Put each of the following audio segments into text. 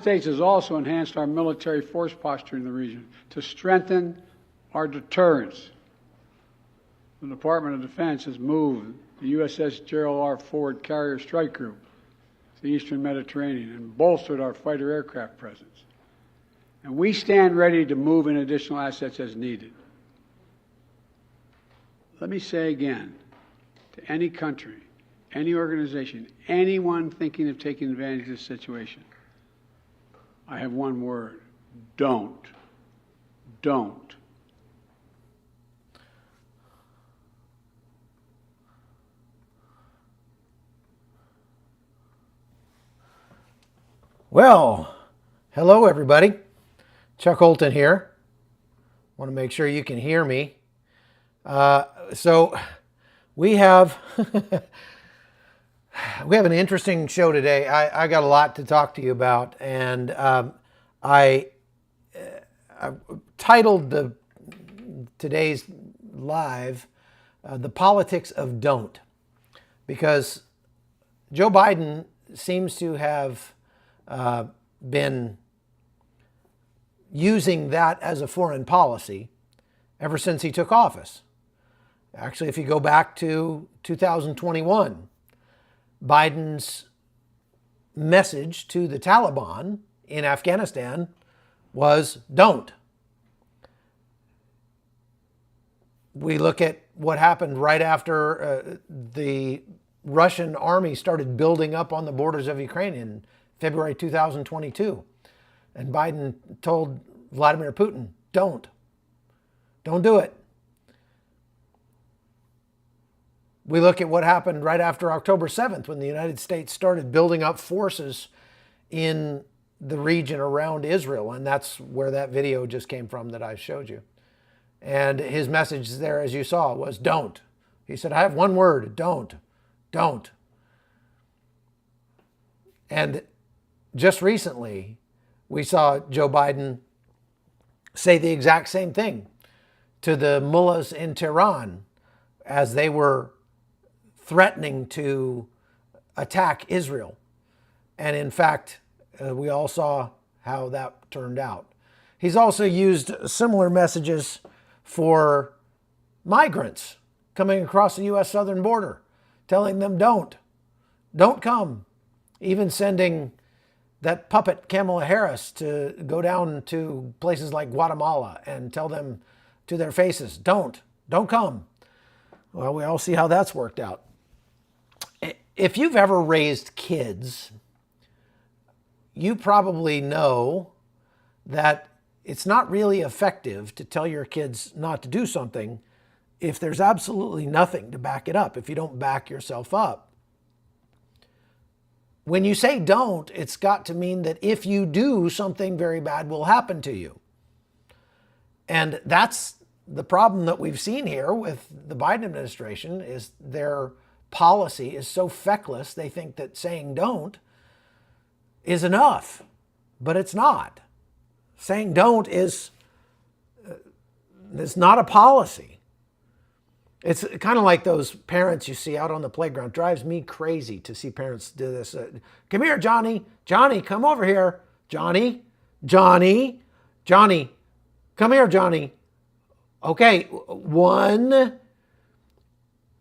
States has also enhanced our military force posture in the region to strengthen our deterrence. The Department of Defense has moved the USS Gerald R. Ford Carrier Strike Group to the Eastern Mediterranean and bolstered our fighter aircraft presence. And we stand ready to move in additional assets as needed. Let me say again, to any country, any organization, anyone thinking of taking advantage of this situation, I have one word: don't. Don't. Well, hello everybody. Chuck Holton here. Want to make sure you can hear me. So we have an interesting show today. I got a lot to talk to you about, and I titled today's live "The Politics of Don't," because Joe Biden seems to have been using that as a foreign policy ever since he took office. Actually, if you go back to 2021, Biden's message to the Taliban in Afghanistan was don't. We look at what happened right after the Russian army started building up on the borders of Ukraine in February 2022. And Biden told Vladimir Putin, don't do it. We look at what happened right after October 7th when the United States started building up forces in the region around Israel. And that's where that video just came from that I showed you. And his message there, as you saw, was don't. He said, I have one word, don't. And just recently, we saw Joe Biden say the exact same thing to the mullahs in Tehran as they were threatening to attack Israel. And in fact, we all saw how that turned out. He's also used similar messages for migrants coming across the U.S. southern border, telling them don't come, even sending that puppet Kamala Harris to go down to places like Guatemala and tell them to their faces, don't come. Well, we all see how that's worked out. If you've ever raised kids, you probably know that it's not really effective to tell your kids not to do something if there's absolutely nothing to back it up, if you don't back yourself up. When you say don't, it's got to mean that if you do, something very bad will happen to you. And that's the problem that we've seen here with the Biden administration, is their policy is so feckless, they think that saying don't is enough, but it's not. Saying don't is not a policy. It's kind of like those parents you see out on the playground. Drives me crazy to see parents do this. Come here, Johnny. Johnny, come over here. Johnny. Come here, Johnny. Okay, 1,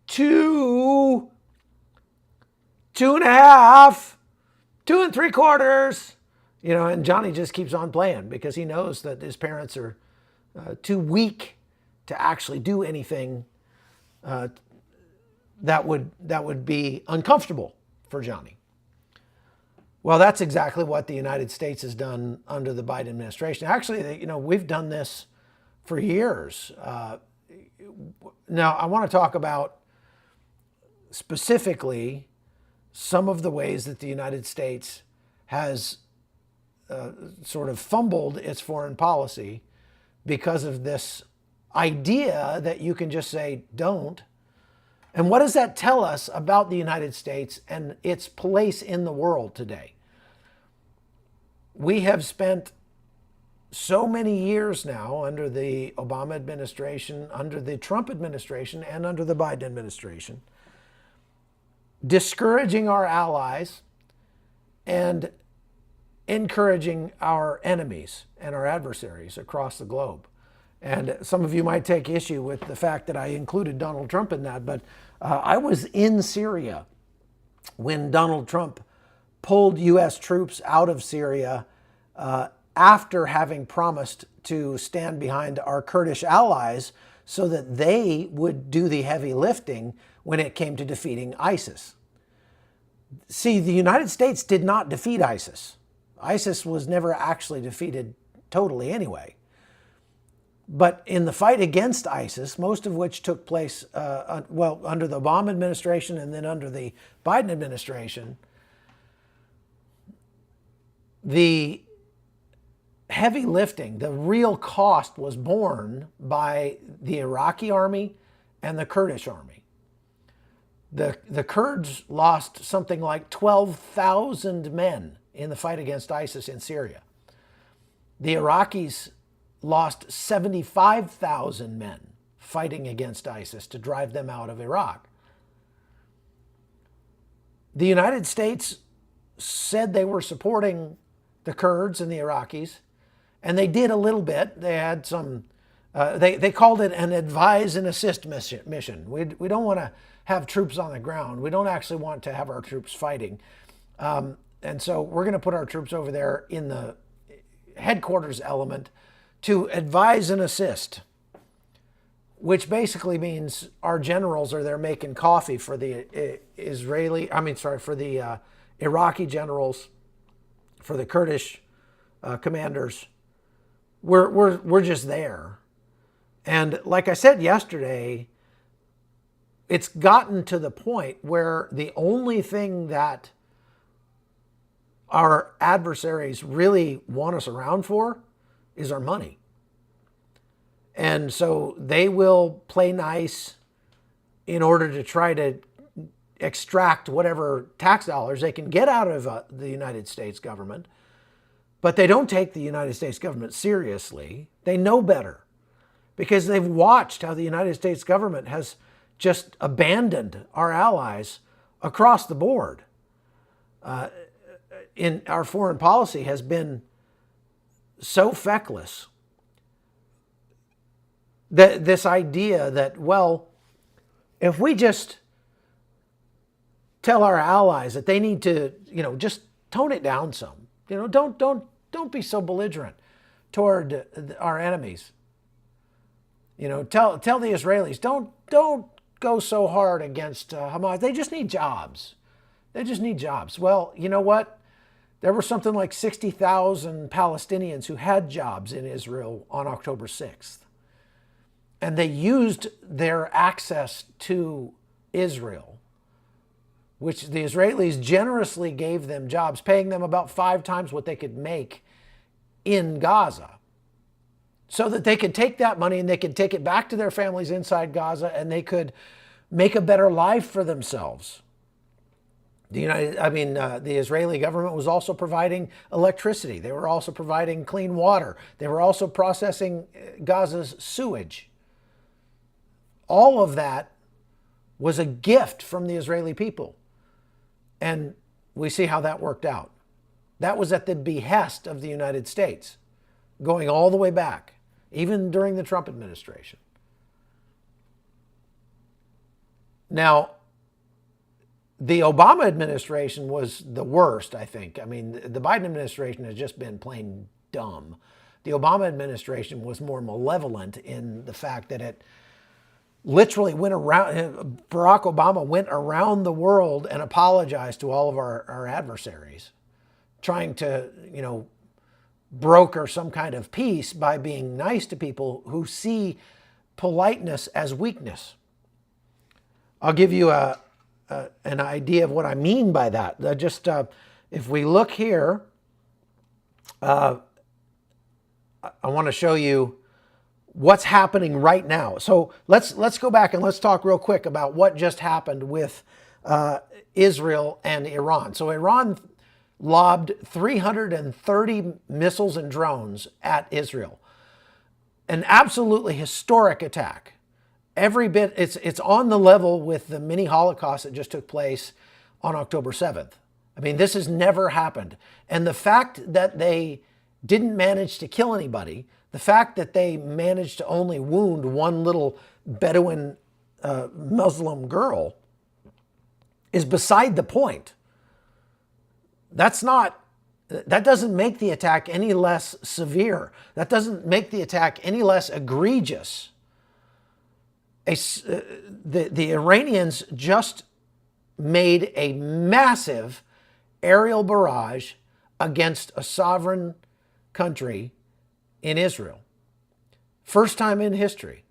2, 2.5, 2 3/4. And Johnny just keeps on playing because he knows that his parents are too weak to actually do anything that would be uncomfortable for Johnny. Well, that's exactly what the United States has done under the Biden administration. Actually, we've done this for years. Now, I want to talk about specifically some of the ways that the United States has sort of fumbled its foreign policy because of this idea that you can just say don't. And what does that tell us about the United States and its place in the world today? We have spent so many years now under the Obama administration, under the Trump administration, and under the Biden administration, discouraging our allies and encouraging our enemies and our adversaries across the globe. And some of you might take issue with the fact that I included Donald Trump in that, but I was in Syria when Donald Trump pulled U.S. troops out of Syria after having promised to stand behind our Kurdish allies so that they would do the heavy lifting when it came to defeating ISIS. See, the United States did not defeat ISIS. ISIS was never actually defeated totally anyway. But in the fight against ISIS, most of which took place, under the Obama administration and then under the Biden administration, the heavy lifting, the real cost was borne by the Iraqi army and the Kurdish army. The Kurds lost something like 12,000 men in the fight against ISIS in Syria. The Iraqis lost 75,000 men fighting against ISIS to drive them out of Iraq. The United States said they were supporting the Kurds and the Iraqis, and they did a little bit. They had some, they called it an advise and assist mission. We don't want to have troops on the ground. We don't actually want to have our troops fighting. And so we're going to put our troops over there in the headquarters element to advise and assist, which basically means our generals are there making coffee for the for the Iraqi generals, for the Kurdish commanders. We're just there. And like I said yesterday, it's gotten to the point where the only thing that our adversaries really want us around for is our money. And so they will play nice in order to try to extract whatever tax dollars they can get out of the United States government. But they don't take the United States government seriously. They know better because they've watched how the United States government has just abandoned our allies across the board. In our foreign policy has been so feckless that this idea that, well, if we just tell our allies that they need to, just tone it down some, don't be so belligerent toward our enemies. Tell the Israelis, don't go so hard against Hamas. They just need jobs. They just need jobs. Well, you know what? There were something like 60,000 Palestinians who had jobs in Israel on October 6th. And they used their access to Israel, which the Israelis generously gave them jobs, paying them about 5 times what they could make in Gaza, so that they could take that money and they could take it back to their families inside Gaza and they could make a better life for themselves. The Israeli government was also providing electricity. They were also providing clean water. They were also processing Gaza's sewage. All of that was a gift from the Israeli people. And we see how that worked out. That was at the behest of the United States, going all the way back, even during the Trump administration. Now, the Obama administration was the worst, I think. I mean, the Biden administration has just been plain dumb. The Obama administration was more malevolent in the fact that it literally went around, Barack Obama went around the world and apologized to all of our adversaries, trying to, broker some kind of peace by being nice to people who see politeness as weakness. I'll give you an idea of what I mean by that. If we look here, I want to show you what's happening right now. So let's go back and let's talk real quick about what just happened with Israel and Iran. So Iran lobbed 330 missiles and drones at Israel. An absolutely historic attack. Every bit, it's on the level with the mini Holocaust that just took place on October 7th. I mean, this has never happened. And the fact that they didn't manage to kill anybody, the fact that they managed to only wound one little Bedouin Muslim girl is beside the point. That doesn't make the attack any less severe. That doesn't make the attack any less egregious. The Iranians just made a massive aerial barrage against a sovereign country in Israel. First time in history.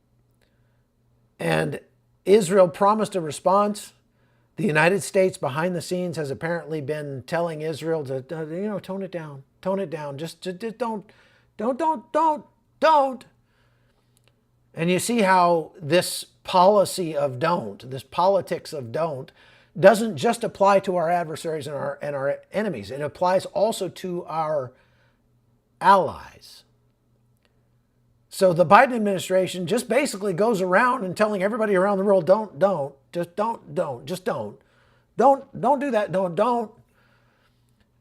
And Israel promised a response. The United States behind the scenes has apparently been telling Israel to, tone it down, just don't. And you see how this policy of don't, this politics of don't, doesn't just apply to our adversaries and our enemies. It applies also to our allies. So the Biden administration just basically goes around and telling everybody around the world, don't do that, don't.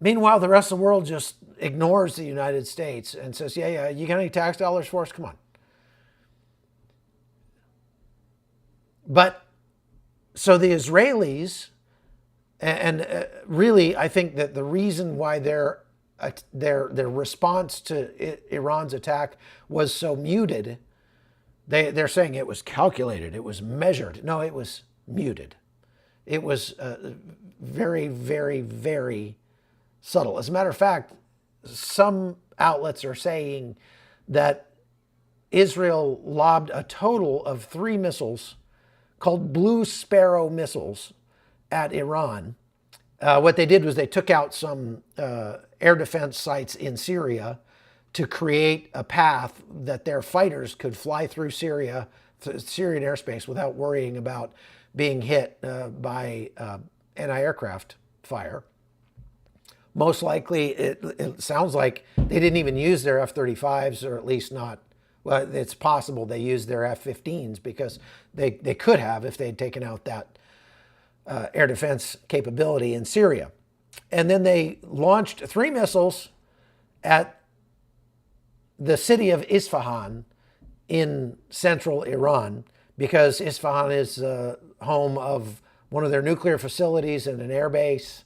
Meanwhile, the rest of the world just ignores the United States and says, yeah, you got any tax dollars for us? Come on. But so the Israelis, and really, I think that the reason why their response to Iran's attack was so muted, they're saying it was calculated, it was measured. No, it was muted. It was very, very, very subtle. As a matter of fact, some outlets are saying that Israel lobbed a total of 3 missiles called Blue Sparrow missiles at Iran. What they did was they took out some air defense sites in Syria to create a path that their fighters could fly through Syrian airspace without worrying about being hit by anti-aircraft fire. Most likely, it sounds like they didn't even use their F-35s, or at least not. Well, it's possible they used their F-15s because they could have if they'd taken out that air defense capability in Syria. And then they launched 3 missiles at the city of Isfahan in central Iran, because Isfahan is home of one of their nuclear facilities and an air base.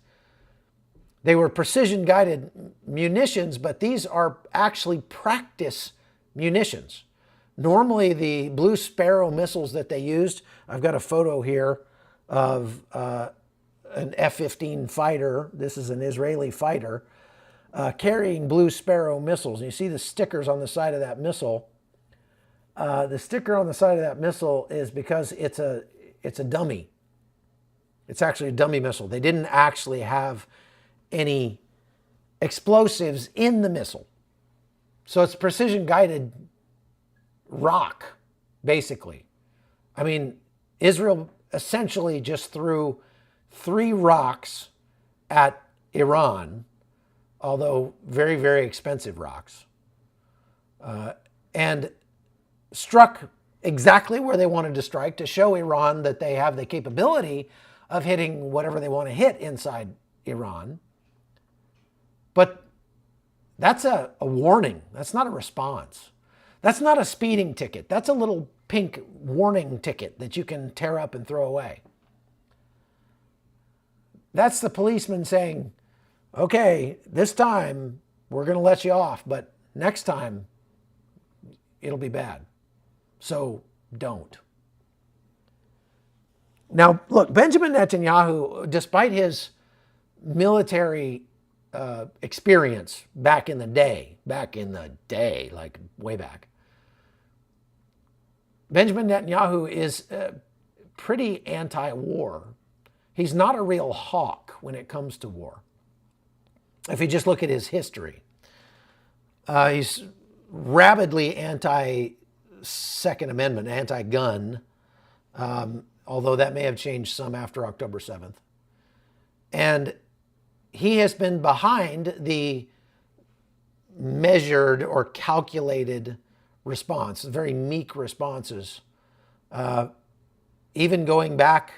They were precision-guided munitions, but these are actually practice munitions. Normally, the Blue Sparrow missiles that they used, I've got a photo here of an F-15 fighter. This is an Israeli fighter carrying Blue Sparrow missiles. And you see the stickers on the side of that missile. The sticker on the side of that missile is because it's a dummy. It's actually a dummy missile. They didn't actually have any explosives in the missile. So it's precision-guided rock, basically. I mean, Israel essentially just threw 3 rocks at Iran, although very, very expensive rocks, and struck exactly where they wanted to strike to show Iran that they have the capability of hitting whatever they want to hit inside Iran. But that's a warning. That's not a response. That's not a speeding ticket. That's a little pink warning ticket that you can tear up and throw away. That's the policeman saying, okay, this time we're going to let you off, but next time it'll be bad. So don't. Now, look, Benjamin Netanyahu, despite his military experience back in the day, like way back, Benjamin Netanyahu is pretty anti-war. He's not a real hawk when it comes to war. If you just look at his history, he's rabidly anti-Second Amendment, anti-gun, although that may have changed some after October 7th. And he has been behind the measured or calculated response, very meek responses, even going back,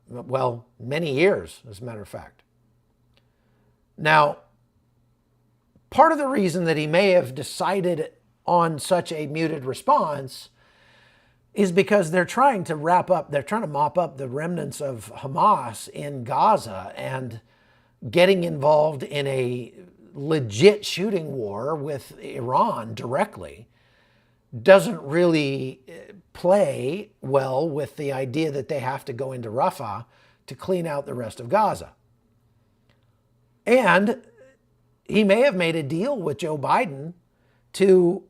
well, many years, as a matter of fact. Now, part of the reason that he may have decided on such a muted response is because they're trying to mop up the remnants of Hamas in Gaza, and getting involved in a legit shooting war with Iran directly doesn't really play well with the idea that they have to go into Rafah to clean out the rest of Gaza. And he may have made a deal with Joe Biden to,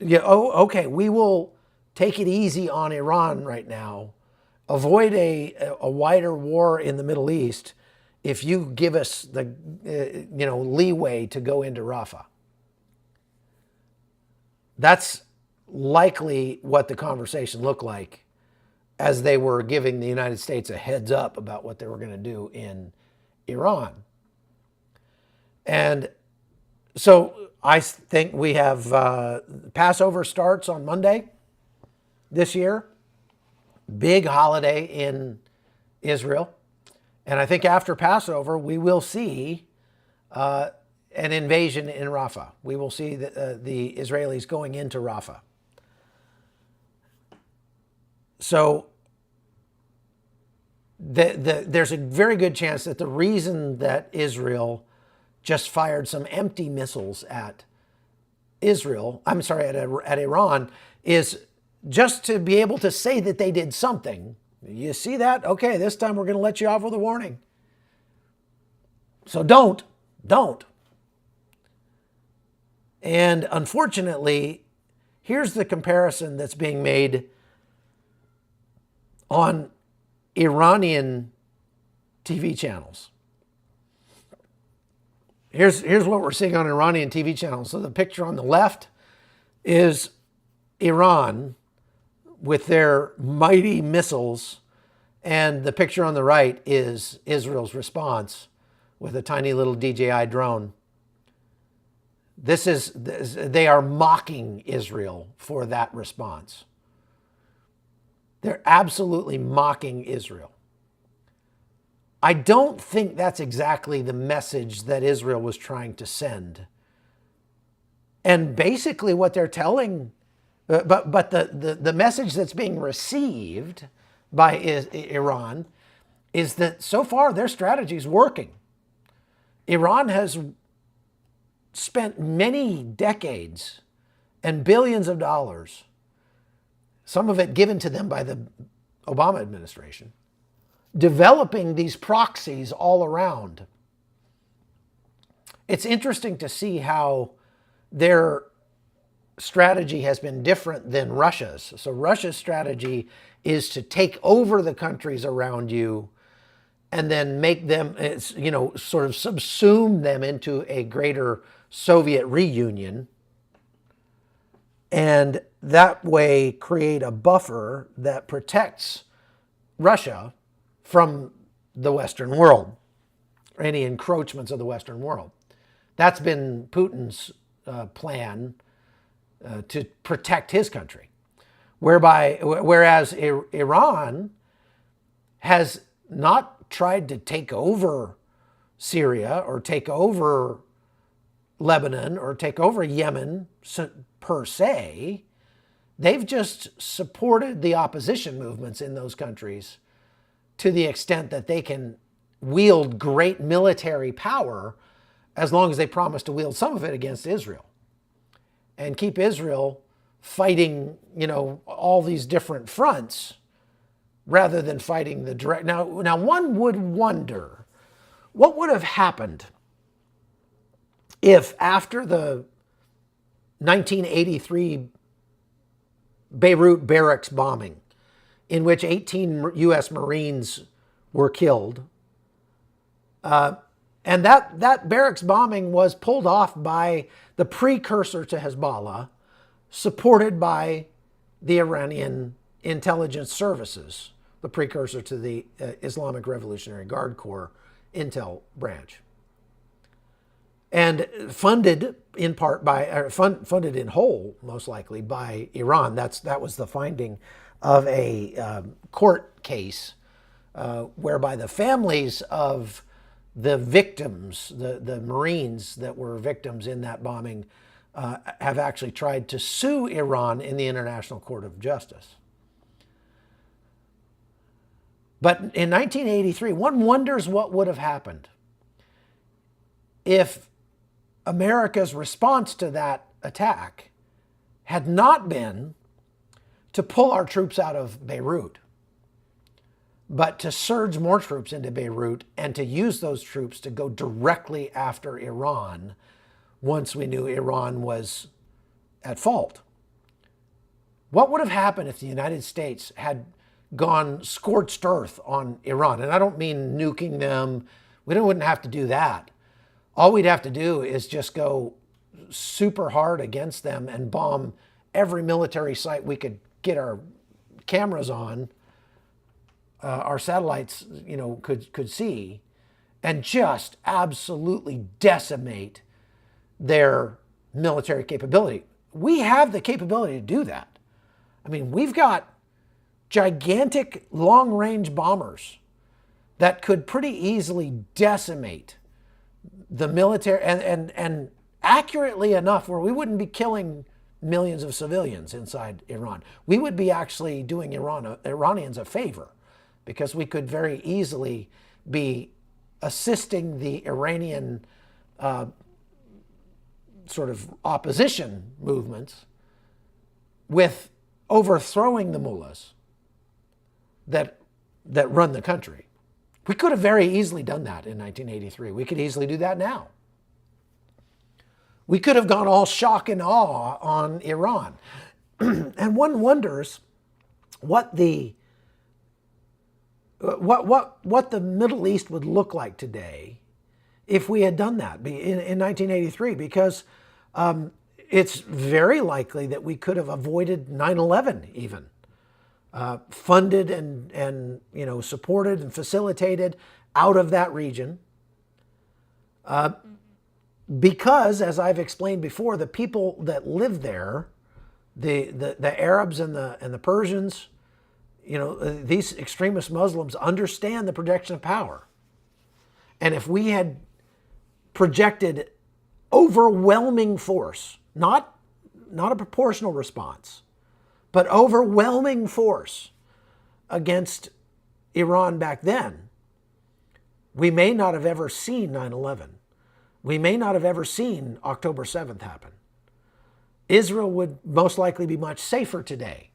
okay, we will take it easy on Iran right now, avoid a wider war in the Middle East if you give us the leeway to go into Rafah. That's likely what the conversation looked like as they were giving the United States a heads up about what they were going to do in Iran. And so I think we have Passover starts on Monday this year. Big holiday in Israel. And I think after Passover, we will see an invasion in Rafah. We will see the Israelis going into Rafah. So there's a very good chance that the reason that Israel just fired some empty missiles at Iran is just to be able to say that they did something. You see that? Okay, this time we're going to let you off with a warning. So don't. And unfortunately, here's the comparison that's being made on Iranian TV channels. Here's what we're seeing on Iranian TV channels. So the picture on the left is Iran with their mighty missiles, and the picture on the right is Israel's response with a tiny little DJI drone. They are mocking Israel for that response. They're absolutely mocking Israel. I don't think that's exactly the message that Israel was trying to send. And basically what they're telling, but the message that's being received by Iran is that so far their strategy is working. Iran has spent many decades and billions of dollars, some of it given to them by the Obama administration, developing these proxies all around. It's interesting to see how their strategy has been different than Russia's. So Russia's strategy is to take over the countries around you and then make them, sort of subsume them into a greater Soviet reunion, and that way create a buffer that protects Russia from the Western world, or any encroachments of the Western world. That's been Putin's plan to protect his country. Whereas Iran has not tried to take over Syria or take over Lebanon or take over Yemen per se. They've just supported the opposition movements in those countries to the extent that they can wield great military power as long as they promise to wield some of it against Israel and keep Israel fighting, all these different fronts rather than fighting the direct. Now one would wonder what would have happened if after the 1983 Beirut barracks bombing, in which 18 U.S. Marines were killed, and that barracks bombing was pulled off by the precursor to Hezbollah, supported by the Iranian intelligence services, the precursor to the Islamic Revolutionary Guard Corps intel branch, and funded in part by, funded in whole, most likely, by Iran. That was the finding of a court case whereby the families of the victims, the Marines that were victims in that bombing, have actually tried to sue Iran in the International Court of Justice. But in 1983, one wonders what would have happened if America's response to that attack had not been to pull our troops out of Beirut, but to surge more troops into Beirut and to use those troops to go directly after Iran once we knew Iran was at fault. What would have happened if the United States had gone scorched earth on Iran? And I don't mean nuking them. We wouldn't have to do that. All we'd have to do is just go super hard against them and bomb every military site we could get our cameras on, our satellites, could see, and just absolutely decimate their military capability. We have the capability to do that. I mean, we've got gigantic long-range bombers that could pretty easily decimate the military, and accurately enough where we wouldn't be killing millions of civilians inside Iran. We would be actually doing Iranians a favor, because we could very easily be assisting the Iranian sort of opposition movements with overthrowing the mullahs that run the country. We could have very easily done that in 1983. We could easily do that now. We could have gone all shock and awe on Iran. And one wonders what the Middle East would look like today if we had done that in 1983, because it's very likely that we could have avoided 9/11 even. Funded and supported and facilitated out of that region, because, as I've explained before, the people that live there, the Arabs and the Persians, these extremist Muslims understand the projection of power. And if we had projected overwhelming force, not a proportional response, but overwhelming force against Iran back then, we may not have ever seen 9/11. We may not have ever seen October 7th happen. Israel would most likely be much safer today.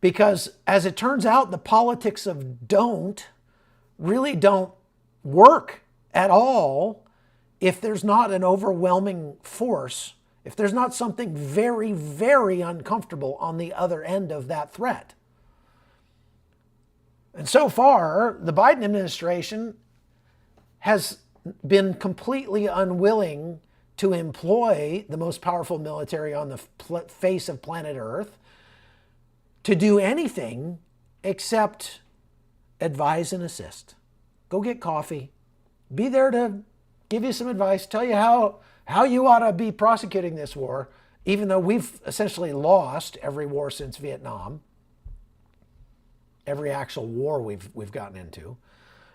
Because, as it turns out, the politics of really don't work at all if there's not an overwhelming force, if there's not something very, very uncomfortable on the other end of that threat. And so far, the Biden administration has been completely unwilling to employ the most powerful military on the face of planet Earth to do anything except advise and assist. Go get coffee. Be there to give you some advice, tell you how you ought to be prosecuting this war, even though we've essentially lost every war since Vietnam, every actual war we've gotten into.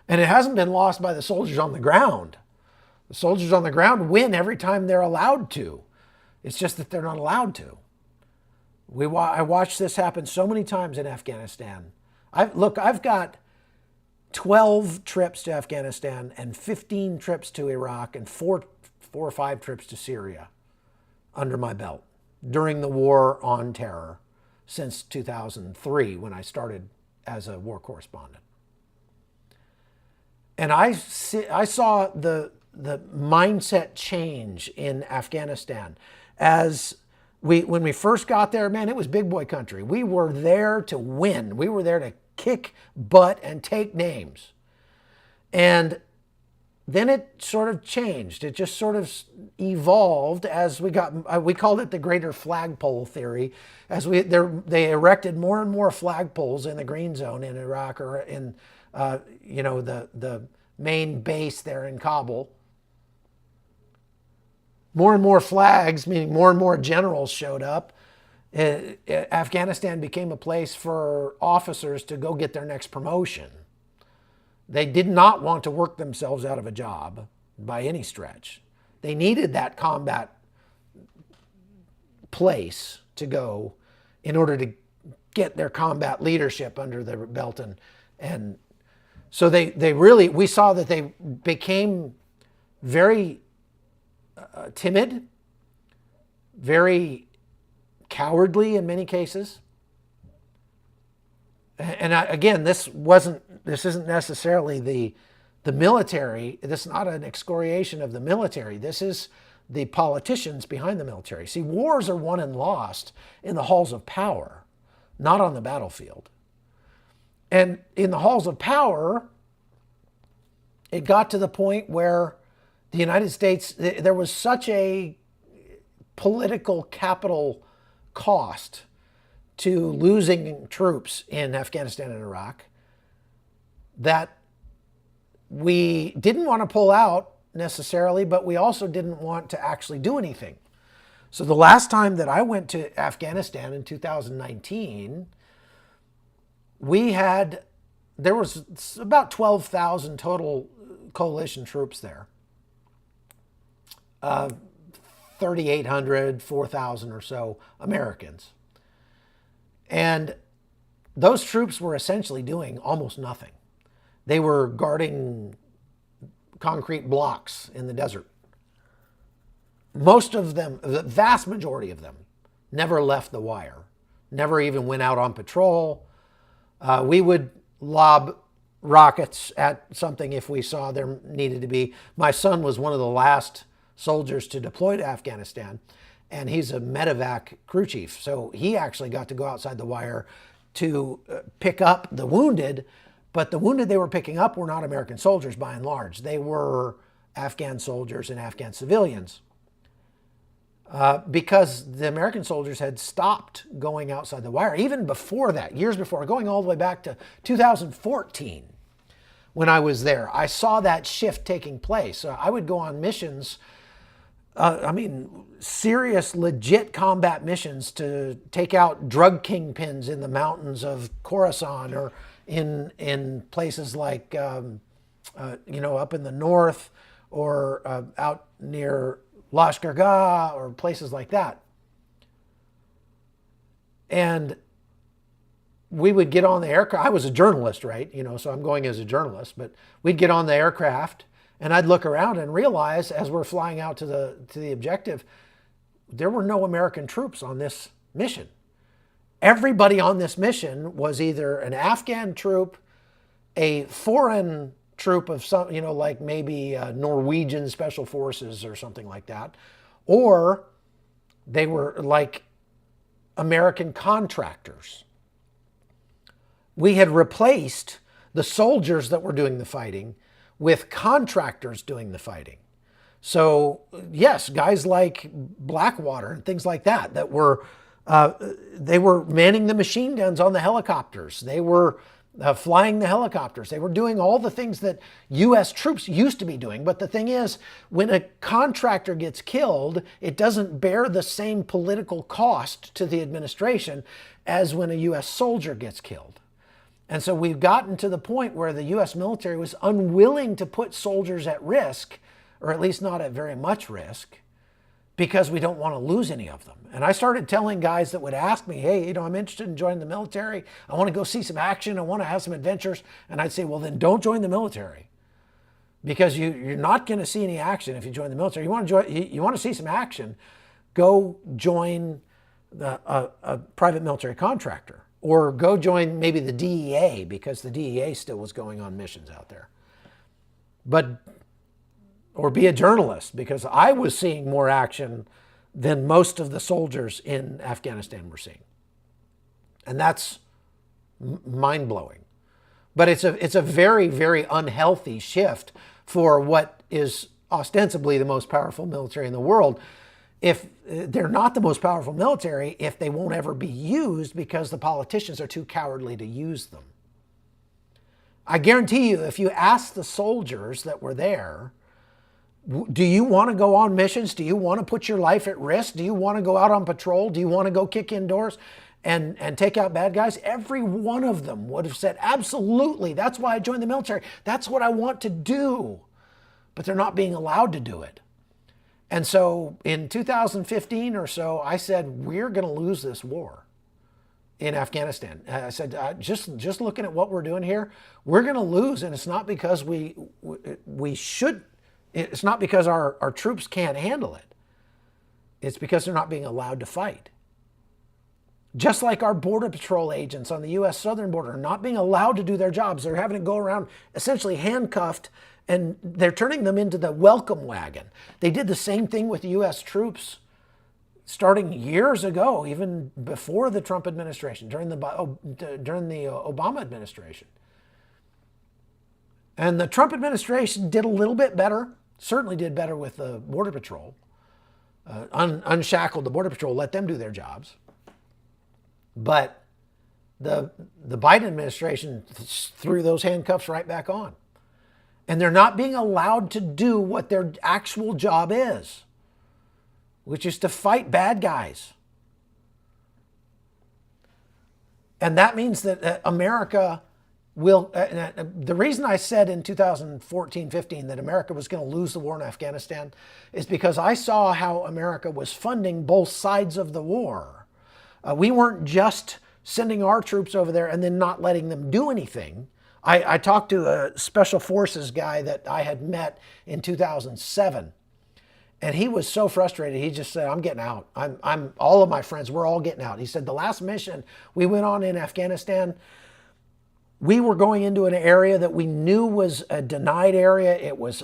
And it hasn't been lost by the soldiers on the ground. The soldiers on the ground win every time they're allowed to. It's just that they're not allowed to. I watched this happen so many times in Afghanistan. I've got 12 trips to Afghanistan and 15 trips to Iraq and four or five trips to Syria under my belt during the war on terror since 2003, when I started as a war correspondent. And I saw the mindset change in Afghanistan when we first got there. Man, it was big boy country. We were there to win. We were there to kick butt and take names. And then it sort of changed. It just sort of evolved as we called it the greater flagpole theory. They erected more and more flagpoles in the green zone in Iraq, or in the main base there in Kabul. More and more flags, meaning more and more generals showed up. Afghanistan became a place for officers to go get their next promotion. They did not want to work themselves out of a job by any stretch. They needed that combat place to go in order to get their combat leadership under their belt. And so we saw that they became very timid, very cowardly in many cases. And again, this isn't necessarily the military. This is not an excoriation of the military. This is the politicians behind the military. See, wars are won and lost in the halls of power, not on the battlefield. And in the halls of power, it got to the point where the United States, there was such a political capital cost to losing troops in Afghanistan and Iraq that we didn't want to pull out necessarily, but we also didn't want to actually do anything. So the last time that I went to Afghanistan in 2019, there was about 12,000 total coalition troops there. 3,800, 4,000 or so Americans. And those troops were essentially doing almost nothing. They were guarding concrete blocks in the desert. Most of them, the vast majority of them, never left the wire, never even went out on patrol. We would lob rockets at something if we saw there needed to be. My son was one of the last soldiers to deploy to Afghanistan, and he's a medevac crew chief. So he actually got to go outside the wire to pick up the wounded, but the wounded they were picking up were not American soldiers by and large. They were Afghan soldiers and Afghan civilians. Because the American soldiers had stopped going outside the wire, even before that, years before, going all the way back to 2014 when I was there. I saw that shift taking place. I would go on missions, serious, legit combat missions to take out drug kingpins in the mountains of Khorasan or in places like, up in the north or out near Lashkar Gah or places like that. And we would get on the aircraft. I was a journalist, right? So I'm going as a journalist, but we'd get on the aircraft and I'd look around and realize as we're flying out to the objective, there were no American troops on this mission. Everybody on this mission was either an Afghan troop, a foreign troop of some, like maybe Norwegian special forces or something like that, or they were like American contractors. We had replaced the soldiers that were doing the fighting with contractors doing the fighting. So yes, guys like Blackwater and things like that were, they were manning the machine guns on the helicopters. They were flying the helicopters. They were doing all the things that U.S. troops used to be doing. But the thing is, when a contractor gets killed, it doesn't bear the same political cost to the administration as when a U.S. soldier gets killed. And so we've gotten to the point where the U.S. military was unwilling to put soldiers at risk, or at least not at very much risk, because we don't want to lose any of them. And I started telling guys that would ask me, hey, I'm interested in joining the military. I want to go see some action. I want to have some adventures. And I'd say, well, then don't join the military, because you're not going to see any action if you join the military. You want to see some action, go join a private military contractor, or go join maybe the DEA, because the DEA still was going on missions out there. Or be a journalist, because I was seeing more action than most of the soldiers in Afghanistan were seeing. And that's mind-blowing. But it's a very, very unhealthy shift for what is ostensibly the most powerful military in the world. If they're not the most powerful military, if they won't ever be used because the politicians are too cowardly to use them. I guarantee you, if you ask the soldiers that were there, do you want to go on missions? Do you want to put your life at risk? Do you want to go out on patrol? Do you want to go kick in doors? and take out bad guys, every one of them would have said, absolutely, that's why I joined the military. That's what I want to do. But they're not being allowed to do it. And so in 2015 or so, I said, we're going to lose this war in Afghanistan. I said, just looking at what we're doing here, we're going to lose. And it's not because it's not because our troops can't handle it. It's because they're not being allowed to fight. Just like our Border Patrol agents on the U.S. southern border are not being allowed to do their jobs. They're having to go around essentially handcuffed, and they're turning them into the welcome wagon. They did the same thing with U.S. troops starting years ago, even before the Trump administration, during the Obama administration. And the Trump administration did a little bit better, certainly did better with the Border Patrol, unshackled the Border Patrol, let them do their jobs. But the Biden administration threw those handcuffs right back on. And they're not being allowed to do what their actual job is, which is to fight bad guys. And that means that America will, the reason I said in 2014-15 that America was going to lose the war in Afghanistan is because I saw how America was funding both sides of the war. We weren't just sending our troops over there and then not letting them do anything. I talked to a special forces guy that I had met in 2007. And he was so frustrated. He just said, I'm getting out. I'm all of my friends, we're all getting out. He said, the last mission we went on in Afghanistan, we were going into an area that we knew was a denied area. It was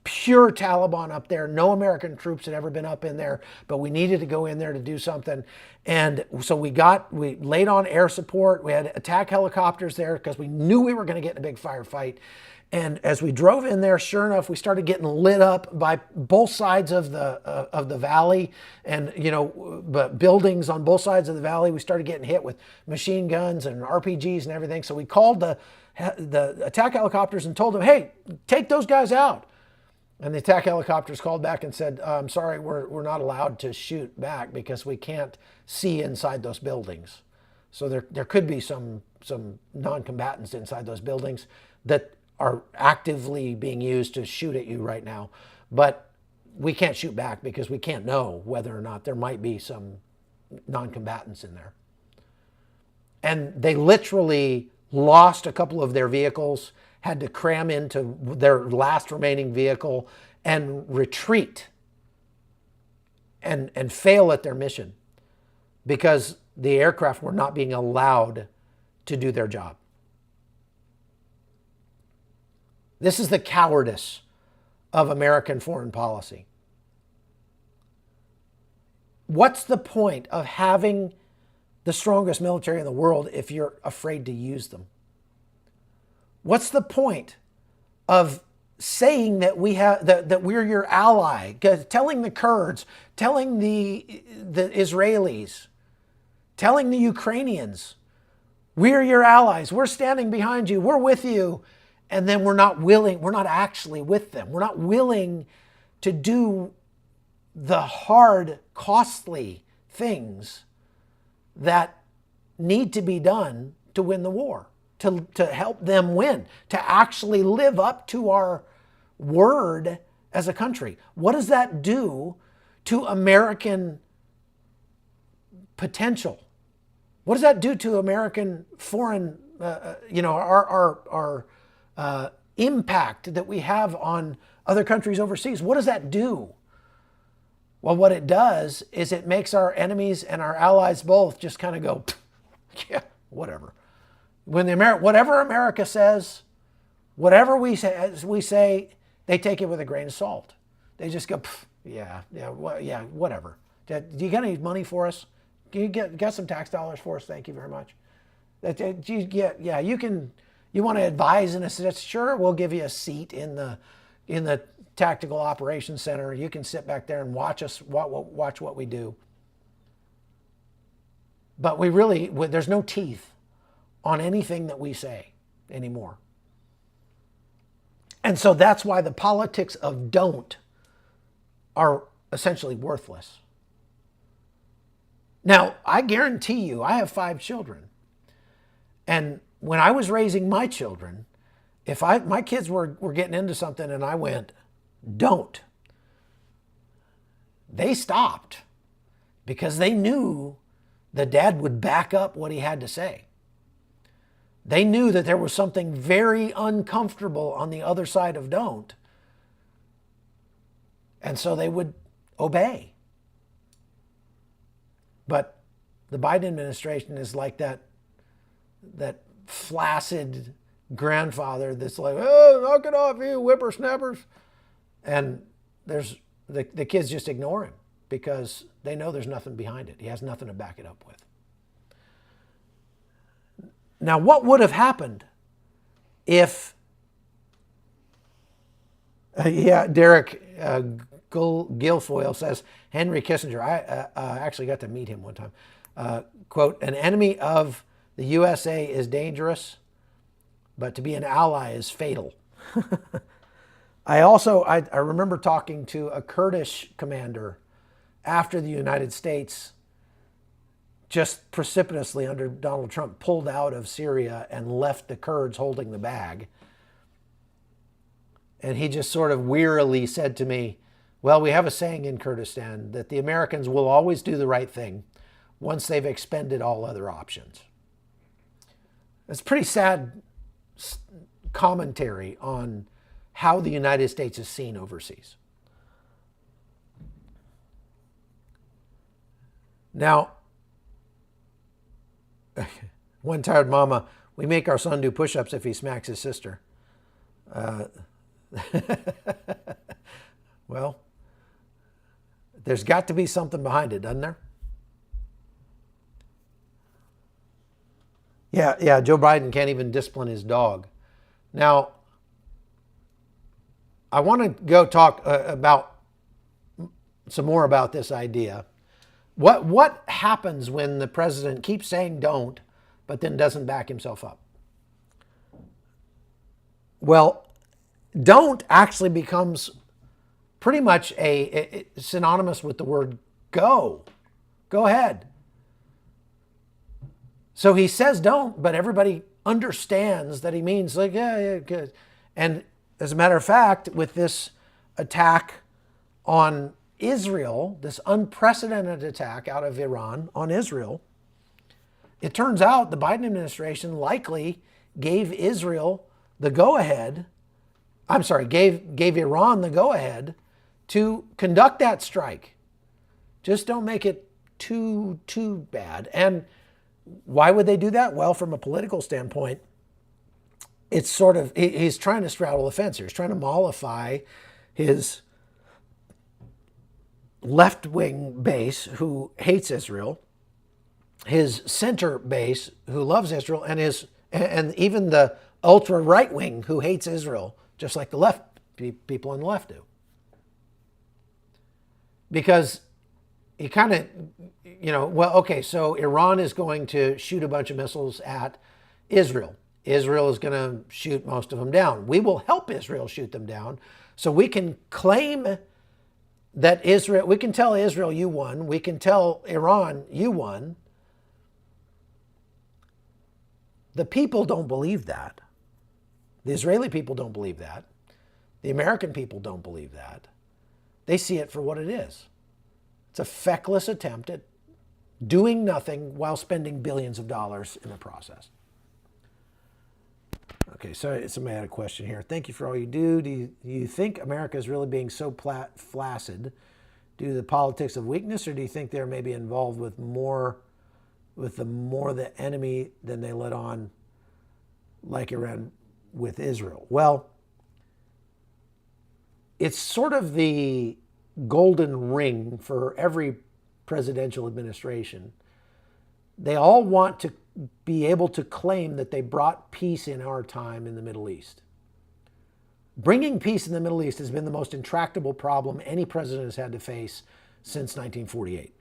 pure Taliban up there. No American troops had ever been up in there, but we needed to go in there to do something. And so we laid on air support. We had attack helicopters there because we knew we were going to get in a big firefight. And as we drove in there, sure enough, we started getting lit up by both sides of the valley, and but buildings on both sides of the valley. We started getting hit with machine guns and RPGs and everything. So we called the attack helicopters and told them, "Hey, take those guys out." And the attack helicopters called back and said, "I'm sorry, we're not allowed to shoot back because we can't see inside those buildings. So there could be some non-combatants inside those buildings that are actively being used to shoot at you right now. But we can't shoot back because we can't know whether or not there might be some non-combatants in there." And they literally lost a couple of their vehicles, had to cram into their last remaining vehicle and retreat and fail at their mission because the aircraft were not being allowed to do their job. This is the cowardice of American foreign policy. What's the point of having the strongest military in the world if you're afraid to use them? What's the point of saying that that we're your ally, telling the Kurds, telling the Israelis, telling the Ukrainians, we're your allies, we're standing behind you, we're with you, and then we're not actually with them. We're not willing to do the hard, costly things that need to be done to win the war, to help them win, to actually live up to our word as a country. What does that do to American potential? What does that do to American foreign, our impact that we have on other countries overseas? What does that do? Well, what it does is it makes our enemies and our allies both just kind of go, yeah, whatever. When whatever America says, whatever we say, they take it with a grain of salt. They just go, yeah, whatever. Do you got any money for us? Do you got some tax dollars for us? Thank you very much. You want to advise in a sense? Sure, we'll give you a seat in the Tactical Operations Center. You can sit back there and watch what we do. But there's no teeth on anything that we say anymore. And so that's why the politics of don't are essentially worthless. Now, I guarantee you, I have 5 children. And when I was raising my children, if my kids were getting into something and I went, don't, they stopped because they knew that dad would back up what he had to say. They knew that there was something very uncomfortable on the other side of don't. And so they would obey. But the Biden administration is like that flaccid grandfather that's like, oh, knock it off, you whippersnappers. And there's the kids just ignore him because they know there's nothing behind it. He has nothing to back it up with. Now, what would have happened if, Derek Guilfoyle says, Henry Kissinger, I actually got to meet him one time, quote, an enemy of the USA is dangerous, but to be an ally is fatal. I remember talking to a Kurdish commander after the United States just precipitously under Donald Trump pulled out of Syria and left the Kurds holding the bag. And he just sort of wearily said to me, well, we have a saying in Kurdistan that the Americans will always do the right thing once they've expended all other options. It's pretty sad commentary on how the United States is seen overseas. Now, one tired mama, we make our son do push-ups if he smacks his sister. Well, there's got to be something behind it, doesn't there? Yeah, Joe Biden can't even discipline his dog. Now, I want to go talk about some more about this idea. What happens when the president keeps saying don't, but then doesn't back himself up? Well, don't actually becomes pretty much a synonymous with the word go. Go ahead. So he says don't, but everybody understands that he means like, yeah, good. And as a matter of fact, with this attack on Israel, this unprecedented attack out of Iran on Israel, it turns out the Biden administration likely gave Israel the go-ahead, gave Iran the go-ahead to conduct that strike. Just don't make it too bad. And why would they do that? Well, from a political standpoint, it's sort of, he's trying to straddle the fence here. He's trying to mollify his left-wing base who hates Israel, his center base who loves Israel, and even the ultra right-wing who hates Israel, just like the left people on the left do. Because he kind of, so Iran is going to shoot a bunch of missiles at Israel. Israel is going to shoot most of them down. We will help Israel shoot them down so we can claim that we can tell Israel you won. We can tell Iran you won. The people don't believe that. The Israeli people don't believe that. The American people don't believe that. They see it for what it is. It's a feckless attempt at doing nothing while spending billions of dollars in the process. Okay, so somebody had a question here. Thank you for all you do. Do you think America is really being so flaccid due to the politics of weakness, or do you think they're maybe involved with the enemy than they let on, like Iran with Israel? Well, it's sort of the golden ring for every presidential administration. They all want to be able to claim that they brought peace in our time in the Middle East. Bringing peace in the Middle East has been the most intractable problem any president has had to face since 1948.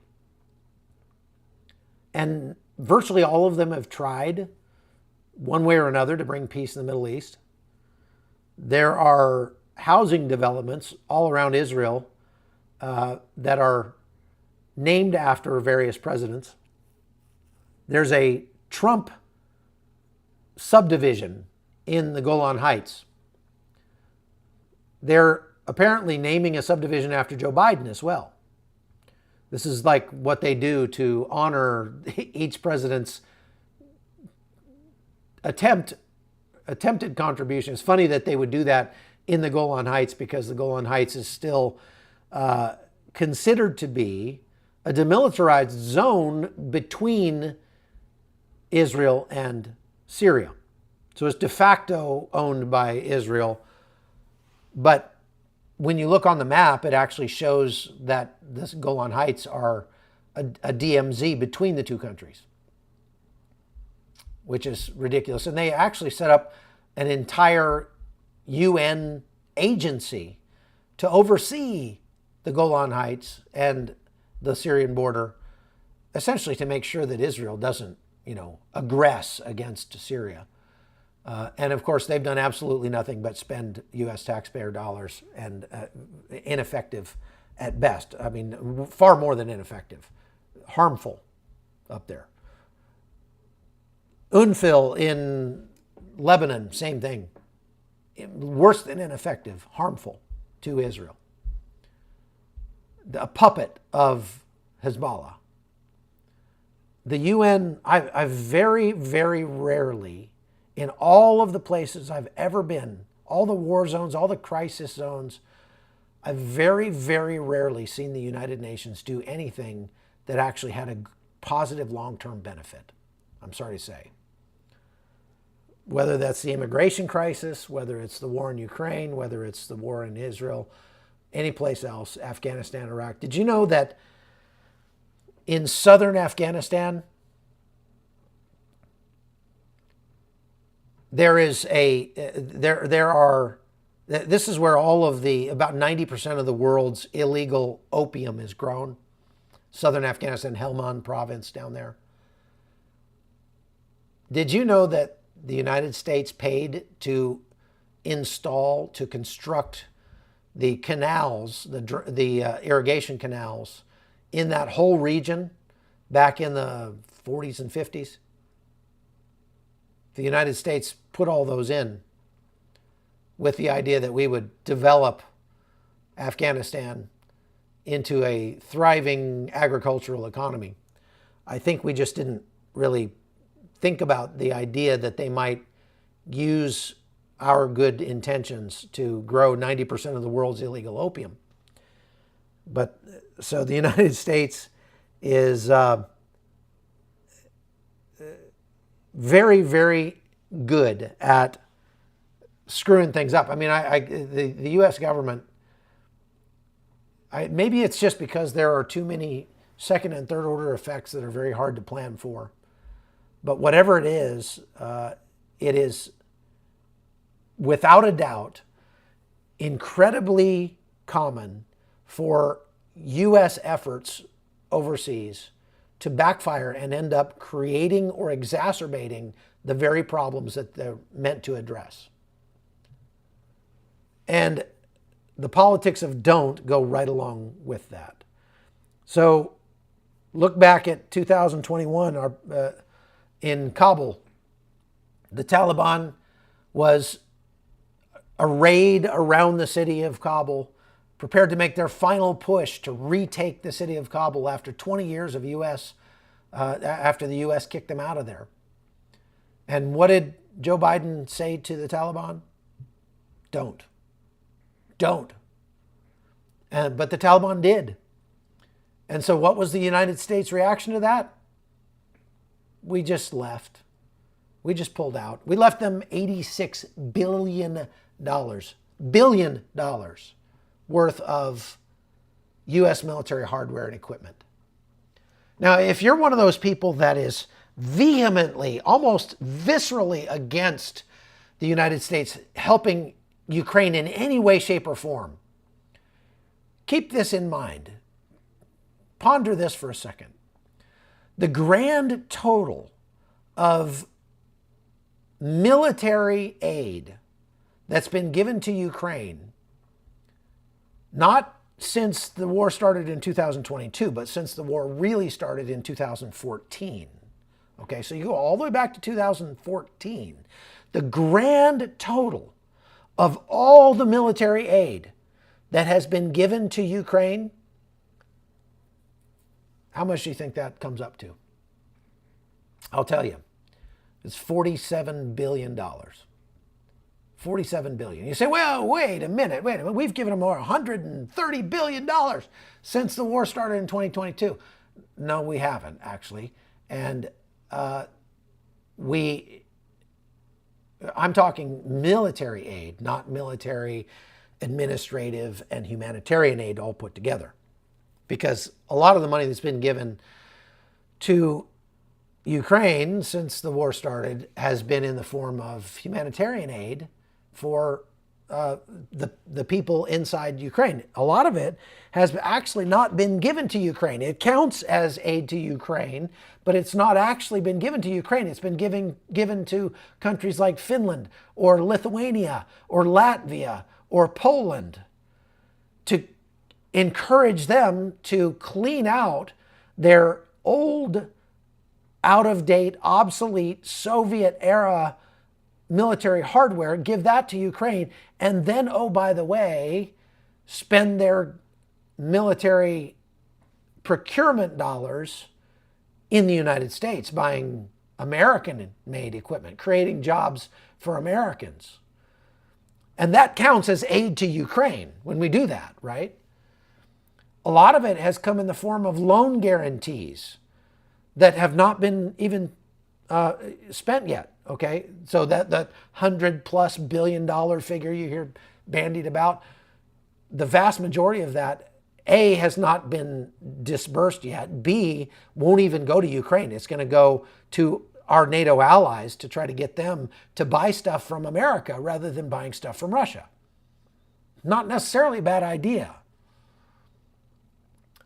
And virtually all of them have tried, one way or another, to bring peace in the Middle East. There are housing developments all around Israel that are named after various presidents. There's a Trump subdivision in the Golan Heights. They're apparently naming a subdivision after Joe Biden as well. This is like what they do to honor each president's attempted contribution. It's funny that they would do that in the Golan Heights, because the Golan Heights is still considered to be a demilitarized zone between Israel and Syria. So it's de facto owned by Israel. But when you look on the map, it actually shows that the Golan Heights are a DMZ between the two countries, which is ridiculous. And they actually set up an entire UN agency to oversee the Golan Heights and the Syrian border, essentially to make sure that Israel doesn't, aggress against Syria. And of course, they've done absolutely nothing but spend U.S. taxpayer dollars, and ineffective at best. I mean, far more than ineffective, harmful up there. UNIFIL in Lebanon, same thing. Worse than ineffective, harmful to Israel. A puppet of Hezbollah. The UN, I've very, very rarely, in all of the places I've ever been, all the war zones, all the crisis zones, I've very, very rarely seen the United Nations do anything that actually had a positive long-term benefit. I'm sorry to say. Whether that's the immigration crisis, whether it's the war in Ukraine, whether it's the war in Israel, any place else, Afghanistan, Iraq. Did you know that in southern Afghanistan, this is where all of about 90% of the world's illegal opium is grown. Southern Afghanistan, Helmand province down there. Did you know that the United States paid to construct the canals, the irrigation canals in that whole region back in the 40s and 50s? The United States put all those in with the idea that we would develop Afghanistan into a thriving agricultural economy. I think we just didn't really think about the idea that they might use our good intentions to grow 90% of the world's illegal opium. But so the United States is very, very good at screwing things up. I mean, the U.S. government, maybe it's just because there are too many second and third order effects that are very hard to plan for. But whatever it is without a doubt incredibly common for U.S. efforts overseas to backfire and end up creating or exacerbating the very problems that they're meant to address. And the politics of don't go right along with that. So look back at 2021 in Kabul. The Taliban was arrayed around the city of Kabul, prepared to make their final push to retake the city of Kabul after 20 years of after the U.S. kicked them out of there. And what did Joe Biden say to the Taliban? Don't. But the Taliban did. And so what was the United States' reaction to that? We just left. We just pulled out. We left them $86 billion worth of U.S. military hardware and equipment. Now, if you're one of those people that is vehemently, almost viscerally against the United States helping Ukraine in any way, shape, or form, keep this in mind. Ponder this for a second. The grand total of military aid that's been given to Ukraine, not since the war started in 2022, but since the war really started in 2014. Okay, so you go all the way back to 2014. The grand total of all the military aid that has been given to Ukraine, how much do you think that comes up to? I'll tell you. It's $47 billion. $47 billion. You say, well, wait a minute. We've given them more, $130 billion since the war started in 2022. No, we haven't, actually. And I'm talking military aid, not military, administrative, and humanitarian aid all put together. Because a lot of the money that's been given to Ukraine since the war started has been in the form of humanitarian aid for the people inside Ukraine. A lot of it has actually not been given to Ukraine. It counts as aid to Ukraine, but it's not actually been given to Ukraine. It's been given to countries like Finland or Lithuania or Latvia or Poland to encourage them to clean out their old, out-of-date, obsolete Soviet-era military hardware, give that to Ukraine, and then, oh, by the way, spend their military procurement dollars in the United States buying American-made equipment, creating jobs for Americans. And that counts as aid to Ukraine when we do that, right? A lot of it has come in the form of loan guarantees that have not been even spent yet. Okay, so that $100+ billion figure you hear bandied about, the vast majority of that, A, has not been disbursed yet. B, won't even go to Ukraine. It's going to go to our NATO allies to try to get them to buy stuff from America rather than buying stuff from Russia. Not necessarily a bad idea.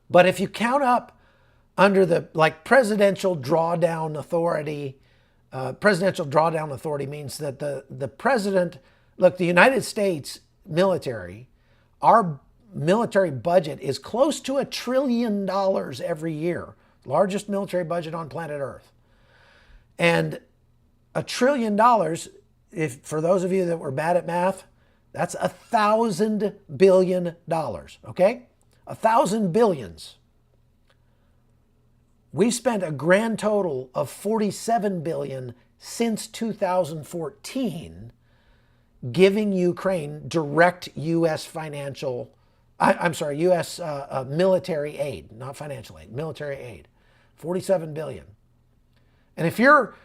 But if you count up under the presidential drawdown authority, presidential drawdown authority means that the president, look, the United States military, our military budget is close to $1 trillion every year, largest military budget on planet Earth. And $1 trillion, if for those of you that were bad at math, that's 1,000 billion dollars, okay? 1,000 billions. We spent a grand total of $47 billion since 2014 giving Ukraine direct U.S. U.S. military aid, not financial aid, military aid. $47 billion. And if you're,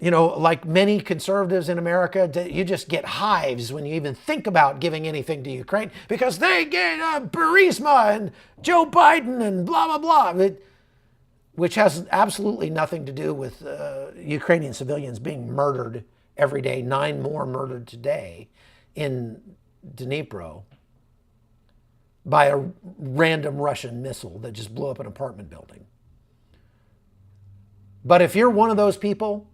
like many conservatives in America, you just get hives when you even think about giving anything to Ukraine because they get Burisma and Joe Biden and blah, blah, blah. Which has absolutely nothing to do with Ukrainian civilians being murdered every day, 9 more murdered today in Dnipro by a random Russian missile that just blew up an apartment building. But if you're one of those people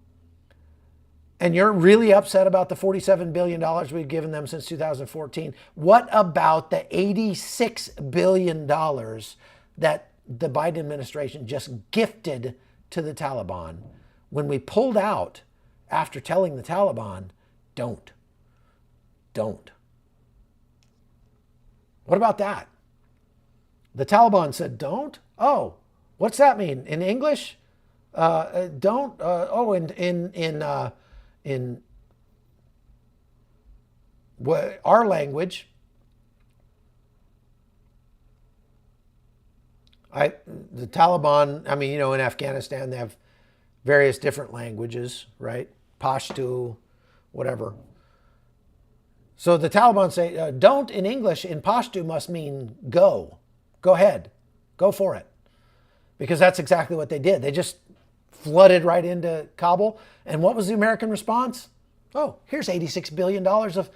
and you're really upset about the $47 billion we've given them since 2014, what about the $86 billion that the Biden administration just gifted to the Taliban when we pulled out after telling the Taliban, don't. What about that? The Taliban said, don't? Oh, what's that mean? In English? Don't? In our language, the Taliban, in Afghanistan, they have various different languages, right? Pashto, whatever. So the Taliban say, don't in English, in Pashto must mean go. Go ahead. Go for it. Because that's exactly what they did. They just flooded right into Kabul. And what was the American response? Oh, here's $86 billion of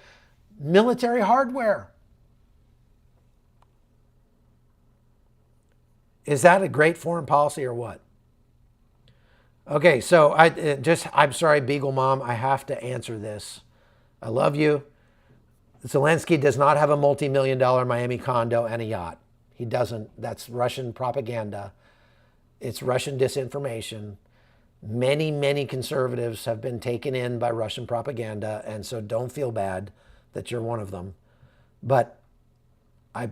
military hardware. Is that a great foreign policy or what? Okay, so I'm sorry, Beagle Mom, I have to answer this. I love you. Zelensky does not have a multi-million-dollar Miami condo and a yacht. He doesn't. That's Russian propaganda. It's Russian disinformation. Many, many conservatives have been taken in by Russian propaganda, and so don't feel bad that you're one of them. But I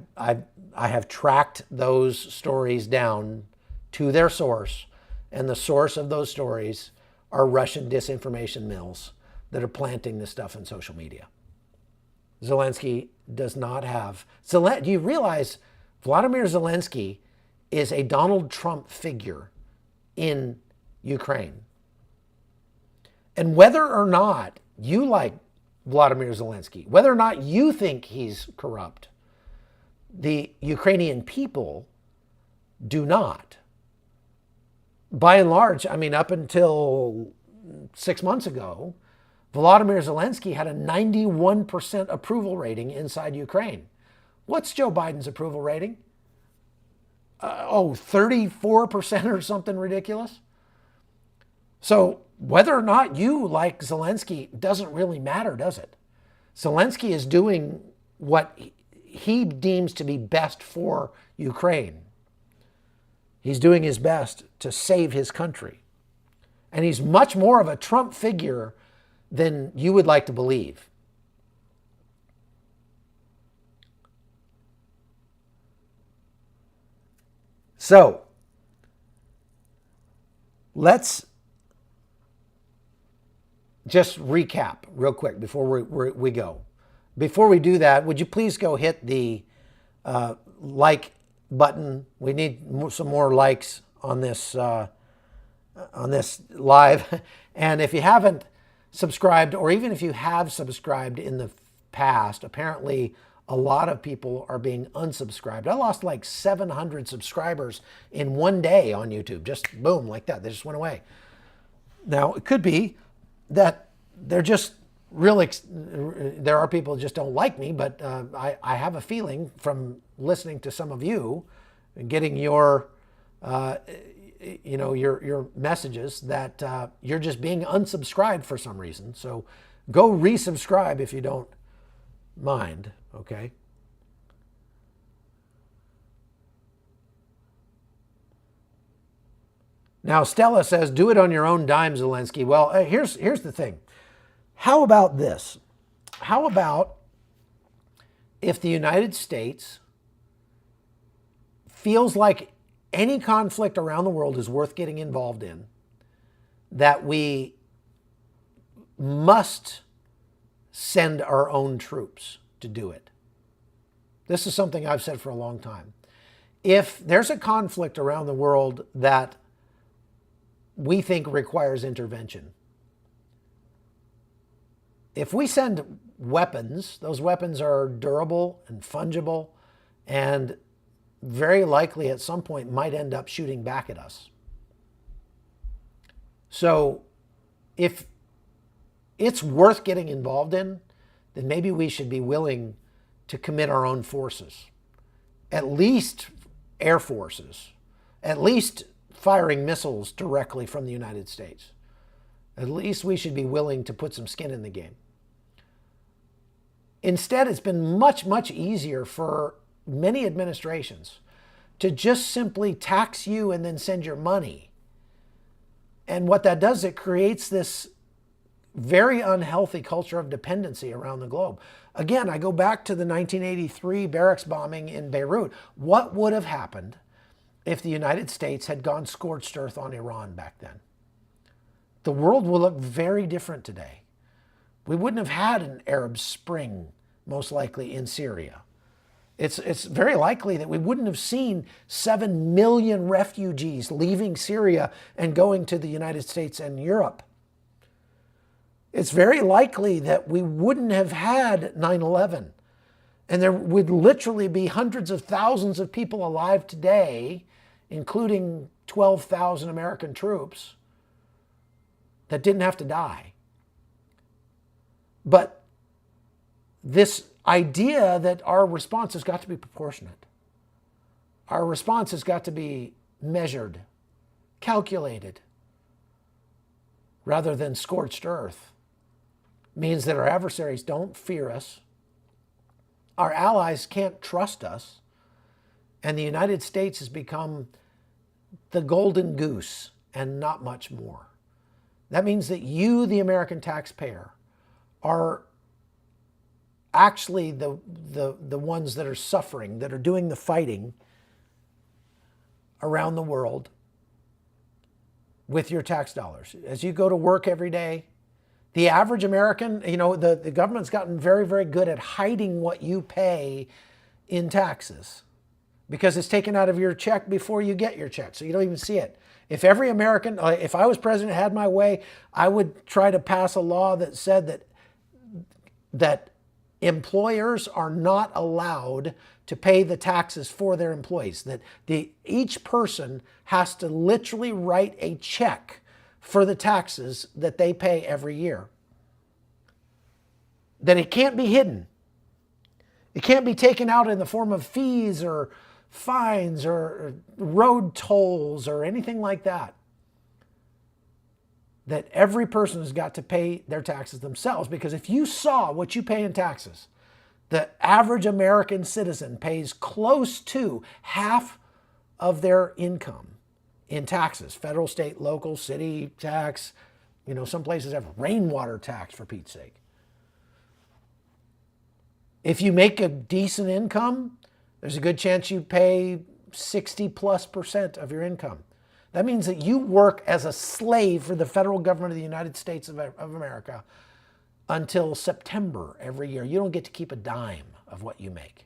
have tracked those stories down to their source, and the source of those stories are Russian disinformation mills that are planting this stuff in social media. Zelensky does not have... Do you realize Vladimir Zelensky is a Donald Trump figure in Ukraine? And whether or not you like Vladimir Zelensky, whether or not you think he's corrupt, the Ukrainian people do not. By and large, I mean, up until 6 months ago, Volodymyr Zelensky had a 91% approval rating inside Ukraine. What's Joe Biden's approval rating? 34% or something ridiculous? So whether or not you like Zelensky doesn't really matter, does it? Zelensky is doing what he deems to be best for Ukraine. He's doing his best to save his country. And he's much more of a Trump figure than you would like to believe. So, let's just recap real quick before we go. Before we do that, would you please go hit the like button? We need some more likes on this live. And if you haven't subscribed, or even if you have subscribed in the past, apparently a lot of people are being unsubscribed. I lost like 700 subscribers in one day on YouTube. Just boom, like that. They just went away. Now, it could be that they're just really, there are people who just don't like me, but I have a feeling from listening to some of you, getting your your messages, that you're just being unsubscribed for some reason. So go resubscribe if you don't mind, okay? Now, Stella says, do it on your own dime, Zelensky. Well, here's the thing. How about this? How about if the United States feels like any conflict around the world is worth getting involved in, that we must send our own troops to do it? This is something I've said for a long time. If there's a conflict around the world that we think requires intervention, if we send weapons, those weapons are durable and fungible and very likely at some point might end up shooting back at us. So if it's worth getting involved in, then maybe we should be willing to commit our own forces, at least air forces, at least firing missiles directly from the United States. At least we should be willing to put some skin in the game. Instead, it's been much, much easier for many administrations to just simply tax you and then send your money. And what that does, it creates this very unhealthy culture of dependency around the globe. Again, I go back to the 1983 barracks bombing in Beirut. What would have happened if the United States had gone scorched earth on Iran back then? The world will look very different today. We wouldn't have had an Arab Spring, most likely, in Syria. It's very likely that we wouldn't have seen 7 million refugees leaving Syria and going to the United States and Europe. It's very likely that we wouldn't have had 9/11. And there would literally be hundreds of thousands of people alive today, including 12,000 American troops, that didn't have to die. But this idea that our response has got to be proportionate. Our response has got to be measured, calculated, rather than scorched earth, means that our adversaries don't fear us. our allies can't trust us, and the United States has become the golden goose and not much more. That means that you, the American taxpayer, are actually the ones that are suffering, that are doing the fighting around the world with your tax dollars. As you go to work every day, the average American, the government's gotten very, very good at hiding what you pay in taxes because it's taken out of your check before you get your check, so you don't even see it. If every American, if I was president, had my way, I would try to pass a law that said that employers are not allowed to pay the taxes for their employees, that each person has to literally write a check for the taxes that they pay every year. That it can't be hidden. It can't be taken out in the form of fees or fines or road tolls or anything like that. That every person has got to pay their taxes themselves, because if you saw what you pay in taxes, the average American citizen pays close to half of their income in taxes. Federal, state, local, city tax. Some places have rainwater tax, for Pete's sake. If you make a decent income, there's a good chance you pay 60+% of your income. That means that you work as a slave for the federal government of the United States of America until September every year. You don't get to keep a dime of what you make.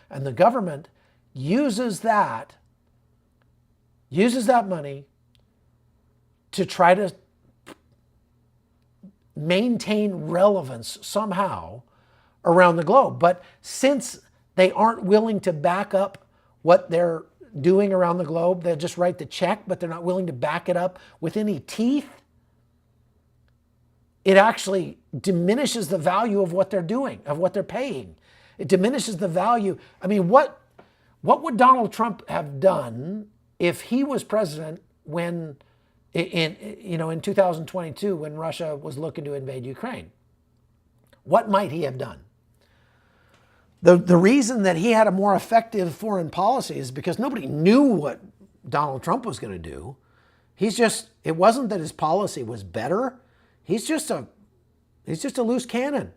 And the government uses that money to try to maintain relevance somehow around the globe. But since they aren't willing to back up what they're doing around the globe, they'll just write the check, but they're not willing to back it up with any teeth. It actually diminishes the value of what they're doing, of what they're paying. It diminishes the value. I mean, what would Donald Trump have done if he was president when, in 2022, when Russia was looking to invade Ukraine? What might he have done? The reason that he had a more effective foreign policy is because nobody knew what Donald Trump was going to do. It wasn't that his policy was better. He's just a loose cannon.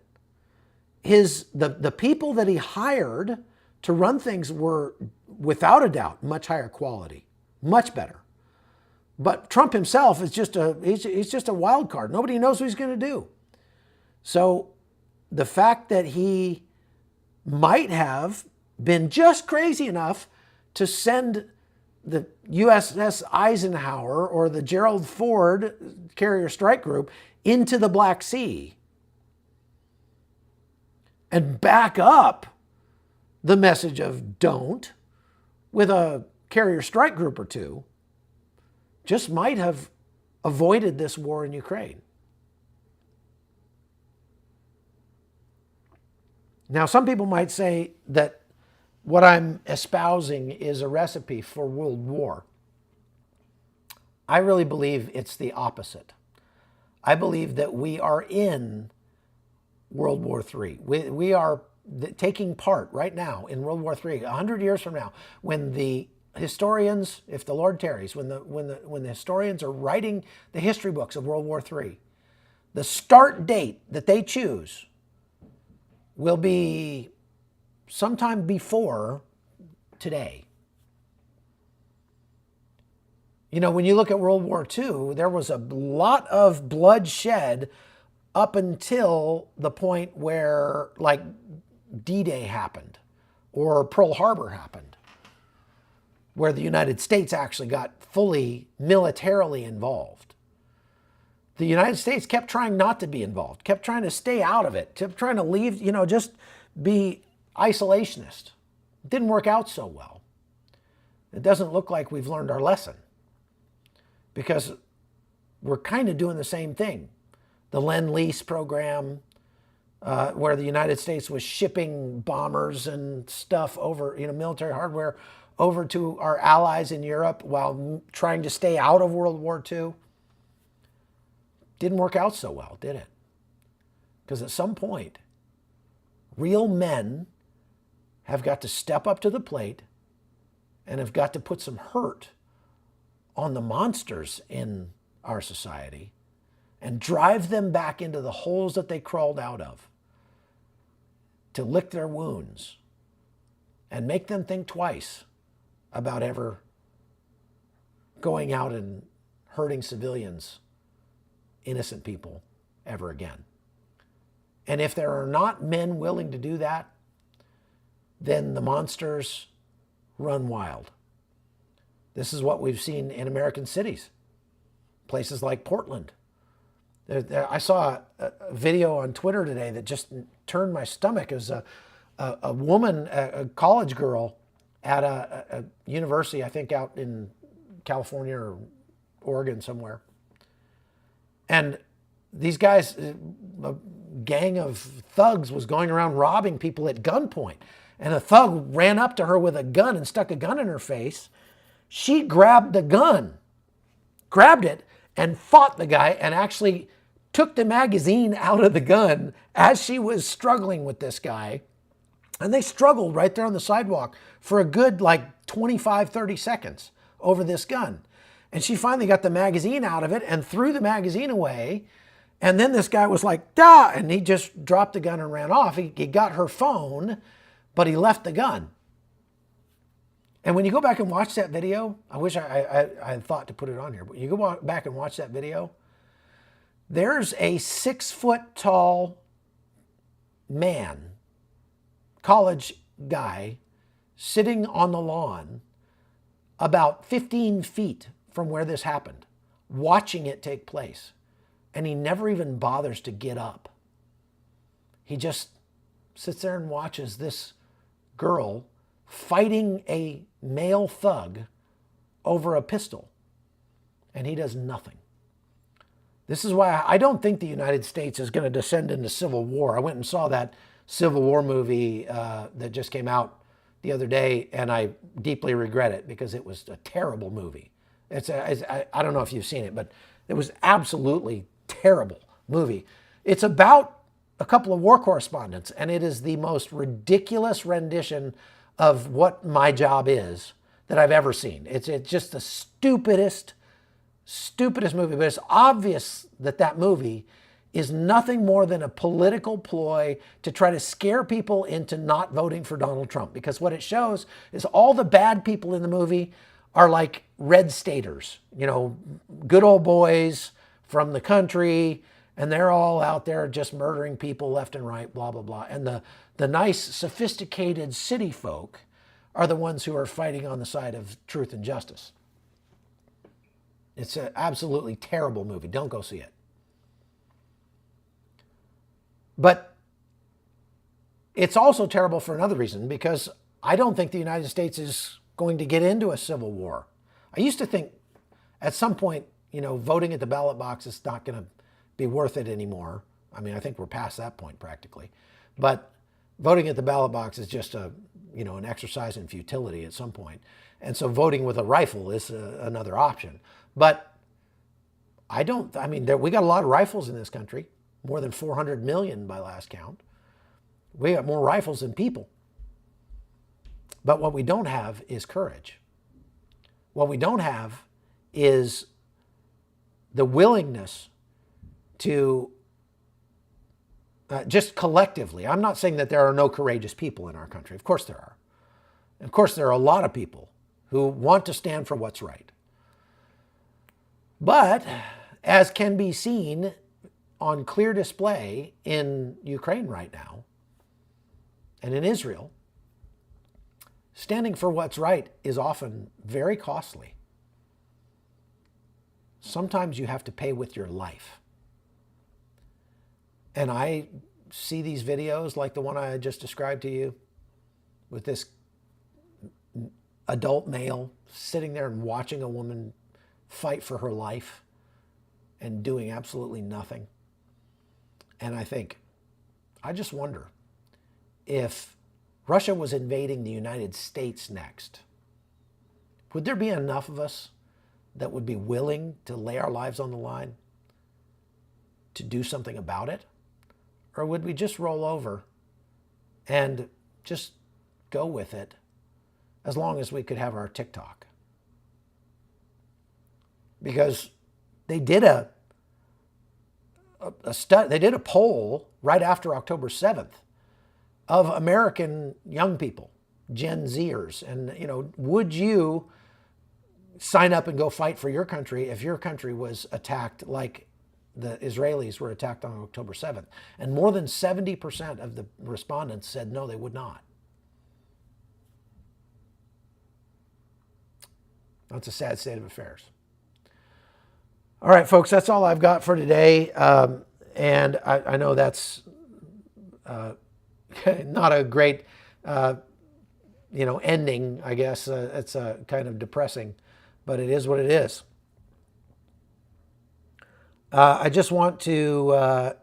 The people that he hired to run things were, without a doubt, much higher quality, much better. But Trump himself is he's just a wild card. Nobody knows what he's going to do. So the fact that he might have been just crazy enough to send the USS Eisenhower or the Gerald Ford carrier strike group into the Black Sea and back up the message of don't with a carrier strike group or two just might have avoided this war in Ukraine. Now, some people might say that what I'm espousing is a recipe for world war. I really believe it's the opposite. I believe that we are in World War III. We are taking part right now in World War III, 100 years from now, when the historians, if the Lord tarries, when the historians are writing the history books of World War III, the start date that they choose will be sometime before today. When you look at World War II, there was a lot of bloodshed up until the point where, like, D-Day happened or Pearl Harbor happened, where the United States actually got fully militarily involved. The United States kept trying not to be involved, kept trying to stay out of it, kept trying to leave, just be isolationist. It didn't work out so well. It doesn't look like we've learned our lesson, because we're kind of doing the same thing. The Lend-Lease program, where the United States was shipping bombers and stuff over, military hardware over to our allies in Europe while trying to stay out of World War II. Didn't work out so well, did it? Because at some point, real men have got to step up to the plate and have got to put some hurt on the monsters in our society and drive them back into the holes that they crawled out of, to lick their wounds and make them think twice about ever going out and hurting civilians, innocent people, ever again. And if there are not men willing to do that, then the monsters run wild. This is what we've seen in American cities, places like Portland. I saw a video on Twitter today that just turned my stomach. It was a woman, a college girl at a university, I think out in California or Oregon somewhere. And these guys, a gang of thugs was going around robbing people at gunpoint. And a thug ran up to her with a gun and stuck a gun in her face. She grabbed the gun, grabbed it, and fought the guy and actually took the magazine out of the gun as she was struggling with this guy. And they struggled right there on the sidewalk for a good 25, 30 seconds over this gun. And she finally got the magazine out of it and threw the magazine away. And then this guy was like, "Dah!" And he just dropped the gun and ran off. He got her phone, but he left the gun. And when you go back and watch that video, I wish I had thought to put it on here, but you go back and watch that video, there's a 6 foot tall man, college guy, sitting on the lawn about 15 feet from where this happened, watching it take place. And he never even bothers to get up. He just sits there and watches this girl fighting a male thug over a pistol. And he does nothing. This is why I don't think the United States is going to descend into civil war. I went and saw that Civil War movie that just came out the other day, and I deeply regret it because it was a terrible movie. I don't know if you've seen it, but it was absolutely terrible movie. It's about a couple of war correspondents, and it is the most ridiculous rendition of what my job is that I've ever seen. It's just the stupidest movie, but it's obvious that that movie is nothing more than a political ploy to try to scare people into not voting for Donald Trump. Because what it shows is all the bad people in the movie are like red staters, good old boys from the country, and they're all out there just murdering people left and right, blah, blah, blah. And the nice, sophisticated city folk are the ones who are fighting on the side of truth and justice. It's an absolutely terrible movie. Don't go see it. But it's also terrible for another reason, because I don't think the United States is going to get into a civil war. I used to think at some point, voting at the ballot box is not going to be worth it anymore. I mean, I think we're past that point practically. But voting at the ballot box is just an exercise in futility at some point. And so voting with a rifle is another option. But we got a lot of rifles in this country, more than 400 million by last count. We got more rifles than people. But what we don't have is courage. What we don't have is the willingness to just collectively. I'm not saying that there are no courageous people in our country. Of course there are. Of course there are a lot of people who want to stand for what's right. But as can be seen on clear display in Ukraine right now and in Israel, standing for what's right is often very costly. Sometimes you have to pay with your life. And I see these videos like the one I just described to you with this adult male sitting there and watching a woman fight for her life and doing absolutely nothing. And I think, I just wonder if Russia was invading the United States next, would there be enough of us that would be willing to lay our lives on the line to do something about it? Or would we just roll over and just go with it as long as we could have our TikTok. Because they did they did a poll right after October 7th of American young people, Gen Zers, and would you sign up and go fight for your country if your country was attacked like the Israelis were attacked on October 7th? And more than 70% of the respondents said no, they would not. That's a sad state of affairs. All right, folks, that's all I've got for today. And I know that's not a great, ending, I guess. It's kind of depressing, but it is what it is. I just want to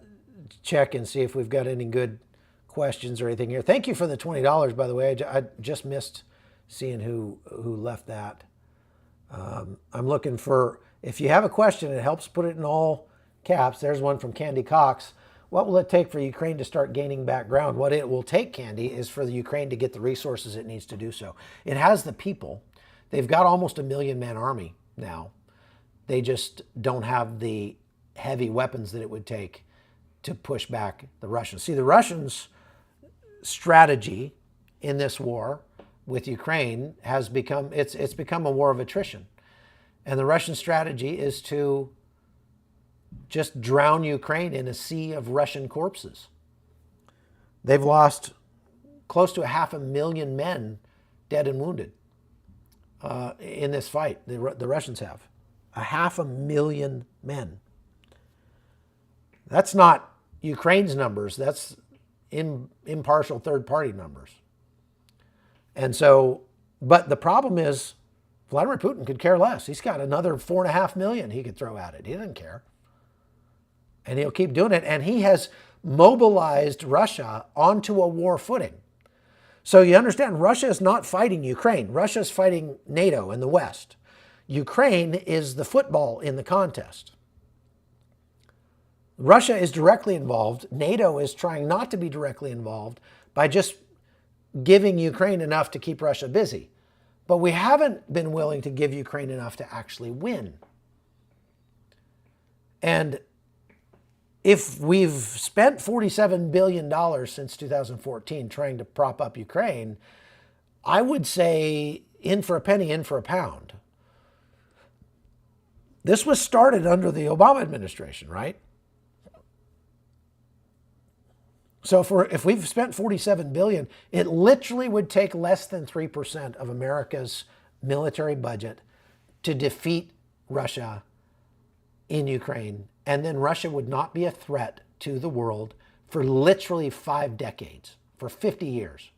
check and see if we've got any good questions or anything here. Thank you for the $20, by the way. I just missed seeing who left that. I'm looking for, if you have a question, it helps put it in all caps. There's one from Candy Cox. What will it take for Ukraine to start gaining back ground? What it will take, Candy, is for the Ukraine to get the resources it needs to do so. It has the people. They've got almost a 1 million-man army now. They just don't have the heavy weapons that it would take to push back the Russians. See, the Russians' strategy in this war with Ukraine has become, it's become a war of attrition. And the Russian strategy is to just drown Ukraine in a sea of Russian corpses. They've lost close to 500,000 men dead and wounded in this fight. The Russians have 500,000 men. That's not Ukraine's numbers. That's impartial third-party numbers. And so, but the problem is Vladimir Putin could care less. He's got another 4.5 million he could throw at it. He doesn't care. And he'll keep doing it. And he has mobilized Russia onto a war footing. So you understand, Russia is not fighting Ukraine. Russia is fighting NATO and the West. Ukraine is the football in the contest. Russia is directly involved. NATO is trying not to be directly involved by just giving Ukraine enough to keep Russia busy. But we haven't been willing to give Ukraine enough to actually win. And if we've spent $47 billion since 2014 trying to prop up Ukraine, I would say in for a penny, in for a pound. This was started under the Obama administration, right? So if we've spent $47 billion, it literally would take less than 3% of America's military budget to defeat Russia in Ukraine. And then Russia would not be a threat to the world for literally 5 decades, for 50 years.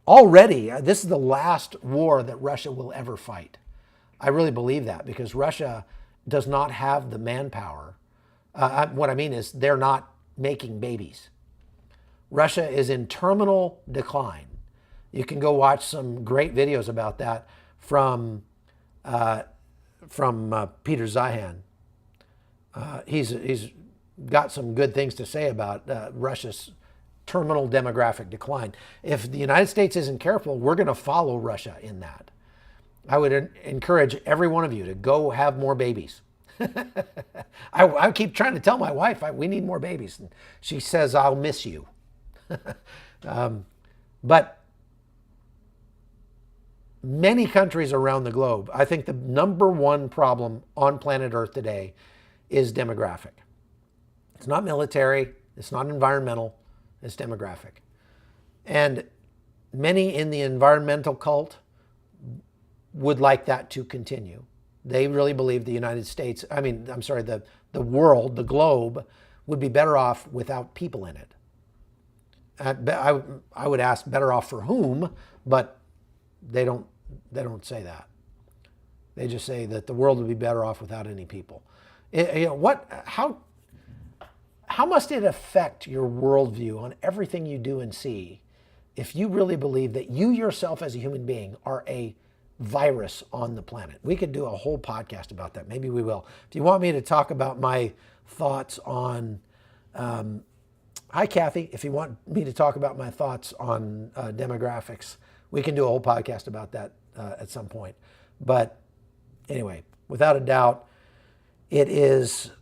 Already, this is the last war that Russia will ever fight. I really believe that because Russia does not have the manpower. What I mean is they're not making babies. Russia is in terminal decline. You can go watch some great videos about that from Peter Zeihan. He's got some good things to say about Russia's terminal demographic decline. If the United States isn't careful, we're going to follow Russia in that. I would encourage every one of you to go have more babies. I keep trying to tell my wife we need more babies. And she says, I'll miss you. But many countries around the globe, I think the number one problem on planet Earth today is demographic. It's not military. It's not environmental. It's demographic. And many in the environmental cult would like that to continue. They really believe the United States, the world, the globe, would be better off without people in it. I would ask better off for whom, but they don't say that. They just say that the world would be better off without any people. How must it affect your worldview on everything you do and see if you really believe that you yourself as a human being are a virus on the planet? We could do a whole podcast about that. Maybe we will. If you want me to talk about my thoughts on Hi, Kathy. If you want me to talk about my thoughts on demographics, we can do a whole podcast about that at some point. But anyway, without a doubt, it is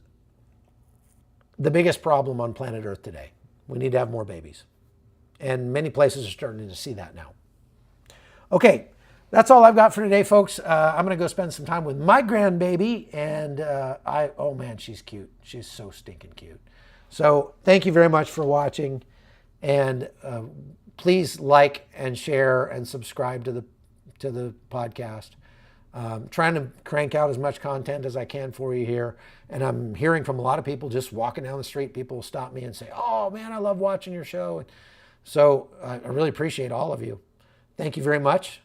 the biggest problem on planet Earth today. We need to have more babies. And many places are starting to see that now. Okay, that's all I've got for today, folks. I'm going to go spend some time with my grandbaby. And oh man, she's cute. She's so stinking cute. So thank you very much for watching. And please like and share and subscribe to the podcast. Trying to crank out as much content as I can for you here. And I'm hearing from a lot of people just walking down the street. People will stop me and say, oh man, I love watching your show. So I really appreciate all of you. Thank you very much.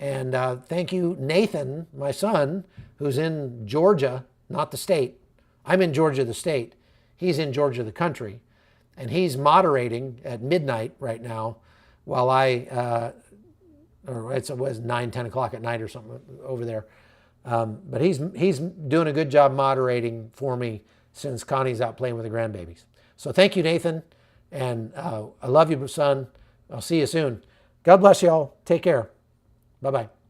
And thank you, Nathan, my son, who's in Georgia, not the state. I'm in Georgia, the state. He's in Georgia, the country. And he's moderating at midnight right now while or it was 9, 10 o'clock at night or something over there. But he's doing a good job moderating for me since Connie's out playing with the grandbabies. So thank you, Nathan. And I love you, son. I'll see you soon. God bless you all. Take care. Bye-bye.